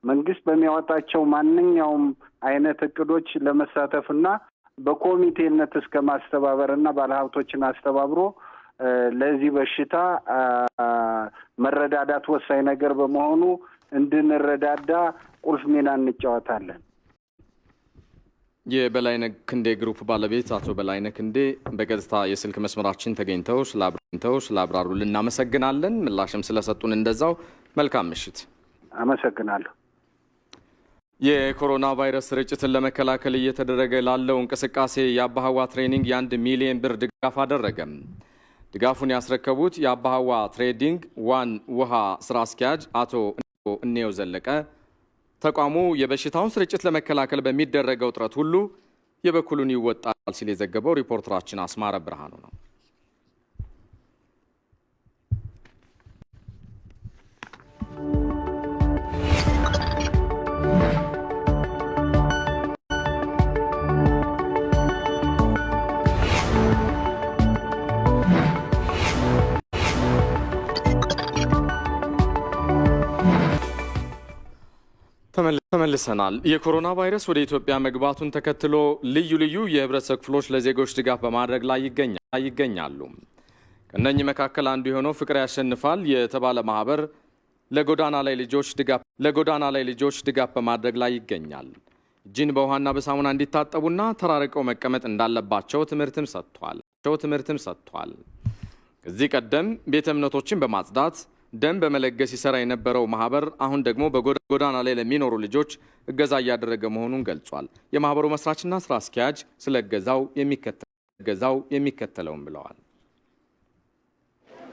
መንግስት በሚያወጣቸው ማንኛውም አይነት እቅዶች ለመሳተፍና በኮሚቴነት እስከ ማስተባበርና ባለሀብቶችን አስተባብሮ ለዚህ በሽታ መረዳዳት ወሳኝ ነገር በመሆኑ እንድንረዳዳ ቁልፍ ሚና እንጫወታለን። የበላይነህ ክንዴ ግሩፕ ባለቤት አቶ በላይነህ ክንዴ በቀጥታ የስልክ መስመራችን ተገኝተው ስላብራሩልን እናመሰግናለን። ምላሽም ስለሰጡን እንደዛው መልካም ምሽት። አመሰግናለሁ። የኮሮና ቫይረስ ስርጭትን ለመከላከል እየተደረገ ላለው እንቅስቃሴ የአባህዋ ትሬኒንግ የ1 ሚሊዮን ብር ድጋፍ አደረገ። ድጋፉን ያስረከቡት የአባህዋ ትሬዲንግ ዋን ውሃ ስራ አስኪያጅ አቶ እንየው ዘለቀ ተቋሙ የበሽታውን ስርጭት ለመከላከል በሚደረገው ጥረት ሁሉ የበኩሉን ይወጣል ሲል የዘገበው ሪፖርተራችን አስማረ ብርሃኑ ነው። ተመልሰናል። የኮሮና ቫይረስ ወደ ኢትዮጵያ መግባቱን ተከትሎ ልዩ የህብረተሰብ ክፍሎች ለዜጎች ድጋፍ በማድረግ ላይ ይገኛሉ። ከእነኚህ መካከል አንዱ የሆነው ፍቅር ያሸንፋል የተባለ ማህበር ለጎዳና ላይ ልጆች ድጋፍ በማድረግ ላይ ይገኛል። እጅን በውሃና በሳሙና እንዲታጠቡና ተራርቀው መቀመጥ እንዳለባቸው ትምህርትም ሰጥቷል። ከዚህ ቀደም ቤተ እምነቶችን በማጽዳት ደም በመለገስ ይሰራ የነበረው ማህበር አሁን ደግሞ በጎዳና ላይ ለሚኖሩ ልጆች እገዛ እያደረገ መሆኑን ገልጿል። የማህበሩ መስራችና ስራ አስኪያጅ ስለ እገዛው የሚከተለውን ብለዋል።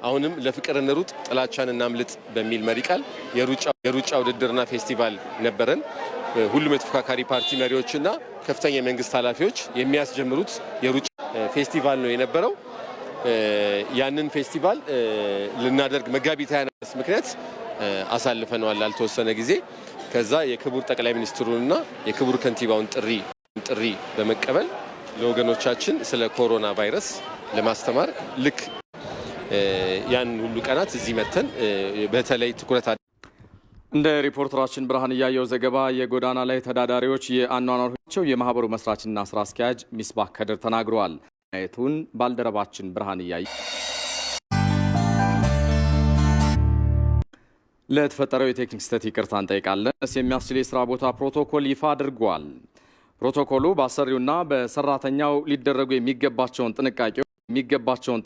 አሁንም ለፍቅር እንሩጥ ጥላቻን እናምልጥ በሚል መሪ ቃል የሩጫ ውድድርና ፌስቲቫል ነበረን። ሁሉም የተፎካካሪ ፓርቲ መሪዎችና ከፍተኛ የመንግስት ኃላፊዎች የሚያስጀምሩት ፌስቲቫል ነው የነበረው። ያንን ፌስቲቫል ልናደርግ መጋቢት 25 ምክንያት አሳልፈነዋል ላልተወሰነ ጊዜ። ከዛ የክቡር ጠቅላይ ሚኒስትሩንና የክቡር ከንቲባውን ጥሪ በመቀበል ለወገኖቻችን ስለ ኮሮና ቫይረስ ለማስተማር ልክ ያን ሁሉ ቀናት እዚህ መተን በተለይ ትኩረት እንደ ሪፖርተራችን ብርሃን እያየው ዘገባ የጎዳና ላይ ተዳዳሪዎች የአኗኗራቸው የማህበሩ መስራችና ስራ አስኪያጅ ሚስባህ ከድር ተናግረዋል። አይቱን ባልደረባችን ብርሃን እያየ ለተፈጠረው የቴክኒክ ስህተት ይቅርታ እንጠይቃለን የሚያስችል የስራ ቦታ ፕሮቶኮል ይፋ አድርጓል። ፕሮቶኮሉ በአሰሪውና በሰራተኛው ሊደረጉ የሚገባቸውን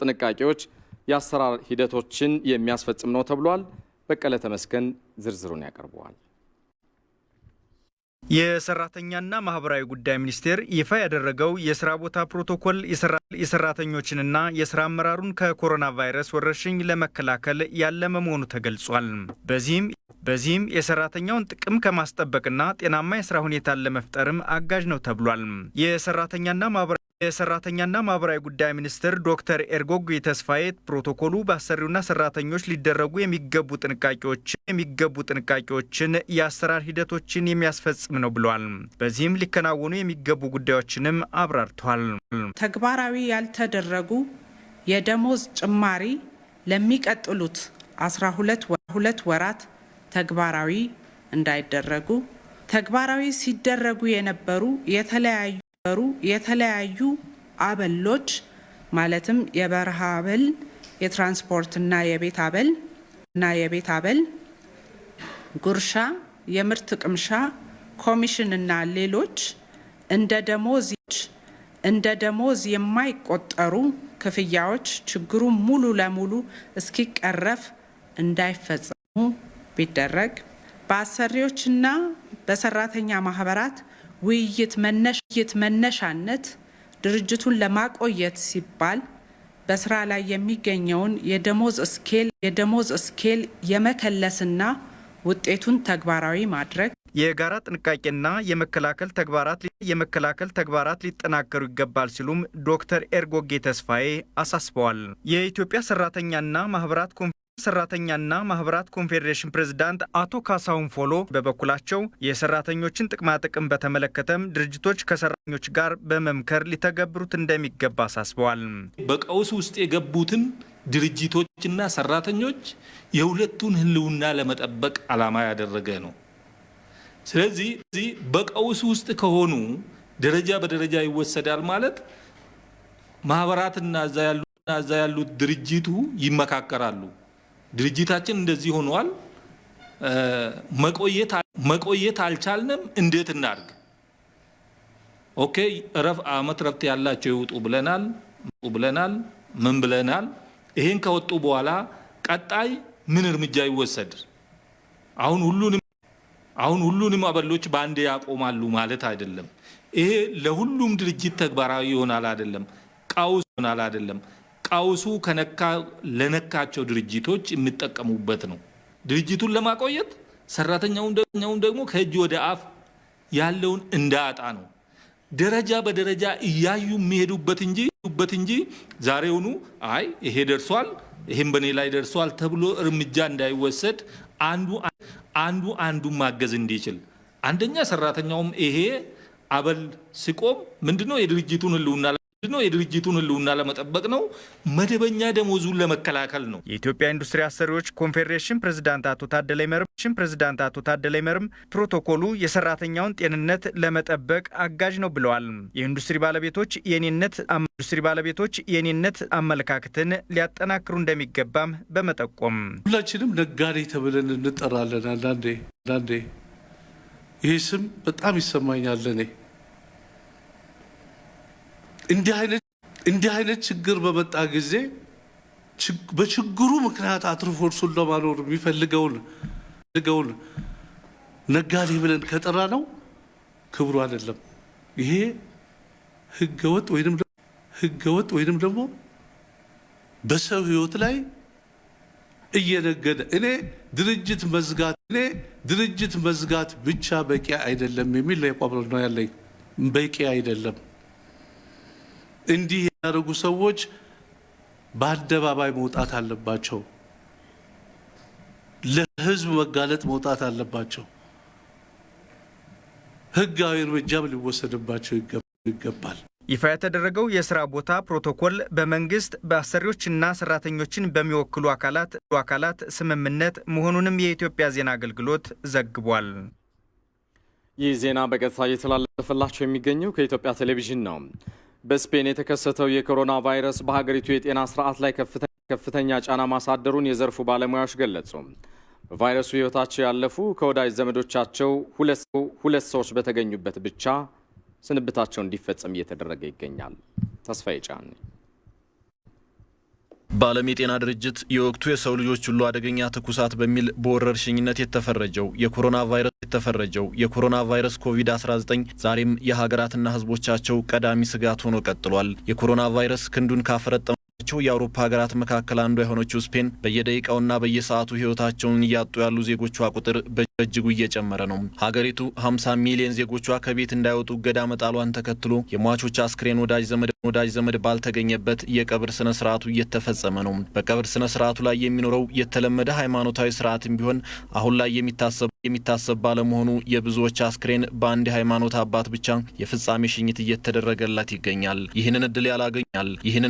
ጥንቃቄዎች የአሰራር ሂደቶችን የሚያስፈጽም ነው ተብሏል። በቀለ ተመስገን ዝርዝሩን ያቀርበዋል። የሰራተኛና ማህበራዊ ጉዳይ ሚኒስቴር ይፋ ያደረገው የስራ ቦታ ፕሮቶኮል የሰራተኞችንና የስራ አመራሩን ከኮሮና ቫይረስ ወረርሽኝ ለመከላከል ያለመ መሆኑ ተገልጿል። በዚህም የሰራተኛውን ጥቅም ከማስጠበቅና ጤናማ የስራ ሁኔታን ለመፍጠርም አጋዥ ነው ተብሏል። የሰራተኛና ማህበራዊ ጉዳይ ሚኒስትር ዶክተር ኤርጎጌ ተስፋዬ ፕሮቶኮሉ በአሰሪውና ሰራተኞች ሊደረጉ የሚገቡ ጥንቃቄዎችን የአሰራር ሂደቶችን የሚያስፈጽም ነው ብለዋል። በዚህም ሊከናወኑ የሚገቡ ጉዳዮችንም አብራርተዋል። ተግባራዊ ያልተደረጉ የደሞዝ ጭማሪ ለሚቀጥሉት 12 ወራት ተግባራዊ እንዳይደረጉ፣ ተግባራዊ ሲደረጉ የነበሩ የተለያዩ አበሎች ማለትም የበረሃ አበል፣ የትራንስፖርትና የቤት አበል፣ ጉርሻ፣ የምርት ቅምሻ፣ ኮሚሽንና ሌሎች እንደ ደሞዝ የማይቆጠሩ ክፍያዎች ችግሩ ሙሉ ለሙሉ እስኪቀረፍ እንዳይፈጸሙ ቢደረግ፣ በአሰሪዎችና በሰራተኛ ማህበራት ውይይት መነሻነት ድርጅቱን ለማቆየት ሲባል በስራ ላይ የሚገኘውን የደሞዝ ስኬል የመከለስና ውጤቱን ተግባራዊ ማድረግ፣ የጋራ ጥንቃቄና የመከላከል ተግባራት ሊጠናከሩ ይገባል ሲሉም ዶክተር ኤርጎጌ ተስፋዬ አሳስበዋል። የኢትዮጵያ ሰራተኛና ማህበራት ኮንፌዴሬሽን ፕሬዝዳንት አቶ ካሳሁን ፎሎ በበኩላቸው የሰራተኞችን ጥቅማጥቅም በተመለከተም ድርጅቶች ከሰራተኞች ጋር በመምከር ሊተገብሩት እንደሚገባ አሳስበዋል። በቀውስ ውስጥ የገቡትን ድርጅቶችና ሰራተኞች የሁለቱን ህልውና ለመጠበቅ ዓላማ ያደረገ ነው። ስለዚህ በቀውስ ውስጥ ከሆኑ ደረጃ በደረጃ ይወሰዳል ማለት ማህበራትና እዛ ያሉት ድርጅቱ ይመካከራሉ። ድርጅታችን እንደዚህ ሆኗል፣ መቆየት አልቻልንም፣ እንዴት እናድርግ? ኦኬ አመት ረፍት ያላቸው ይውጡ ብለናል። ምን ብለናል? ይሄን ከወጡ በኋላ ቀጣይ ምን እርምጃ ይወሰድ? አሁን ሁሉንም አበሎች በአንዴ ያቆማሉ ማለት አይደለም። ይሄ ለሁሉም ድርጅት ተግባራዊ ይሆናል አይደለም፣ ቀውሱ ለነካቸው ድርጅቶች የሚጠቀሙበት ነው። ድርጅቱን ለማቆየት ሰራተኛውን ደግሞ ከእጅ ወደ አፍ ያለውን እንዳያጣ ነው። ደረጃ በደረጃ እያዩ የሚሄዱበት እንጂ ዛሬውኑ አይ ይሄ ደርሷል፣ ይሄም በኔ ላይ ደርሷል ተብሎ እርምጃ እንዳይወሰድ አንዱ ማገዝ እንዲችል፣ አንደኛ ሰራተኛውም ይሄ አበል ሲቆም ምንድነው የድርጅቱን ህልውና ለመጠበቅ ነው። መደበኛ ደሞዙን ለመከላከል ነው። የኢትዮጵያ ኢንዱስትሪ አሰሪዎች ኮንፌዴሬሽን ፕሬዝዳንት አቶ ታደለ ይመርም ፕሮቶኮሉ የሰራተኛውን ጤንነት ለመጠበቅ አጋዥ ነው ብለዋል። የኢንዱስትሪ ባለቤቶች የኔነት አመለካከትን ሊያጠናክሩ እንደሚገባም በመጠቆም ሁላችንም ነጋዴ ተብለን እንጠራለን። አንዳንዴ ይህ ስም በጣም ይሰማኛል እኔ። እንዲህ አይነት ችግር በመጣ ጊዜ በችግሩ ምክንያት አትርፎ እርሱን ለማኖር የሚፈልገውን ነጋዴ ብለን ከጠራ ነው ክብሩ አይደለም። ይሄ ህገወጥ ወይንም ደግሞ በሰው ህይወት ላይ እየነገደ እኔ ድርጅት መዝጋት ብቻ በቂ አይደለም የሚል አቋም ነው ያለኝ። በቂ አይደለም። እንዲህ የሚያደርጉ ሰዎች በአደባባይ መውጣት አለባቸው። ለህዝብ መጋለጥ መውጣት አለባቸው። ህጋዊ እርምጃም ሊወሰድባቸው ይገባል። ይፋ የተደረገው የስራ ቦታ ፕሮቶኮል በመንግስት በአሰሪዎችና ሰራተኞችን በሚወክሉ አካላት ስምምነት መሆኑንም የኢትዮጵያ ዜና አገልግሎት ዘግቧል። ይህ ዜና በቀጥታ እየተላለፈላቸው የሚገኘው ከኢትዮጵያ ቴሌቪዥን ነው። በስፔን የተከሰተው የኮሮና ቫይረስ በሀገሪቱ የጤና ስርዓት ላይ ከፍተኛ ጫና ማሳደሩን የዘርፉ ባለሙያዎች ገለጹ። በቫይረሱ ህይወታቸው ያለፉ ከወዳጅ ዘመዶቻቸው ሁለት ሰዎች በተገኙበት ብቻ ስንብታቸው እንዲፈጸም እየተደረገ ይገኛል። ተስፋዬ ጫኔ። በዓለም የጤና ድርጅት የወቅቱ የሰው ልጆች ሁሉ አደገኛ ትኩሳት በሚል በወረርሽኝነት የተፈረጀው የኮሮና ቫይረስ ኮቪድ-19 ዛሬም የሀገራትና ህዝቦቻቸው ቀዳሚ ስጋት ሆኖ ቀጥሏል። የኮሮና ቫይረስ ክንዱን ካፈረጠማቸው የአውሮፓ ሀገራት መካከል አንዷ የሆነችው ስፔን በየደቂቃውና በየሰዓቱ ህይወታቸውን እያጡ ያሉ ዜጎቿ ቁጥር በእጅጉ እየጨመረ ነው። ሀገሪቱ 50 ሚሊዮን ዜጎቿ ከቤት እንዳይወጡ እገዳ መጣሏን ተከትሎ የሟቾች አስክሬን ወዳጅ ዘመድ ባልተገኘበት የቀብር ስነ ስርዓቱ እየተፈጸመ ነው። በቀብር ስነ ስርዓቱ ላይ የሚኖረው የተለመደ ሃይማኖታዊ ስርዓትም ቢሆን አሁን ላይ የሚታሰብ ባለመሆኑ የብዙዎች አስክሬን በአንድ ሃይማኖት አባት ብቻ የፍጻሜ ሽኝት እየተደረገላት ይገኛል። ይህንን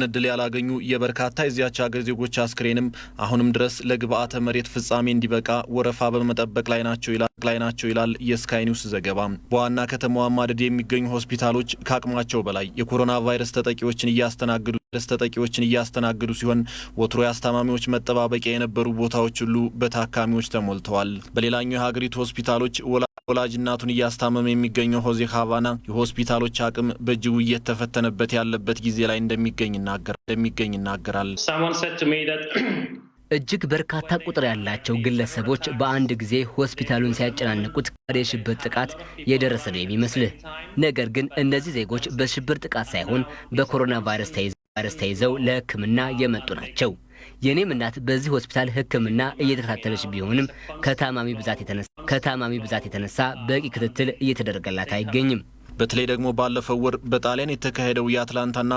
እድል ያላገኙ የበርካታ የዚያች ሀገር ዜጎች አስክሬንም አሁንም ድረስ ለግብአተ መሬት ፍጻሜ እንዲበቃ ወረፋ በመጠበቅ ላይ ናቸው ይላል የስካይ ኒውስ ዘገባ። በዋና ከተማዋ ማድሪድ የሚገኙ ሆስፒታሎች ከአቅማቸው በላይ የኮሮና ቫይረስ ተጠቂዎችን እያስተናገዱ ሲሆን ወትሮ የአስታማሚዎች መጠባበቂያ የነበሩ ቦታዎች ሁሉ በታካሚዎች ተሞልተዋል። በሌላኛው የሀገሪቱ ሆስፒታሎች ወላጅ እናቱን እያስታመመ የሚገኘው ሆዜ ሃቫና የሆስፒታሎች አቅም በእጅጉ እየተፈተነበት ያለበት ጊዜ ላይ እንደሚገኝ ይናገራል። እጅግ በርካታ ቁጥር ያላቸው ግለሰቦች በአንድ ጊዜ ሆስፒታሉን ሲያጨናንቁት የሽብር ጥቃት የደረሰ ነው የሚመስልህ። ነገር ግን እነዚህ ዜጎች በሽብር ጥቃት ሳይሆን በኮሮና ቫይረስ ተይዘው ለሕክምና የመጡ ናቸው። የኔም እናት በዚህ ሆስፒታል ሕክምና እየተከታተለች ቢሆንም ከታማሚ ብዛት የተነሳ በቂ ክትትል እየተደረገላት አይገኝም። በተለይ ደግሞ ባለፈው ወር በጣሊያን የተካሄደው የአትላንታና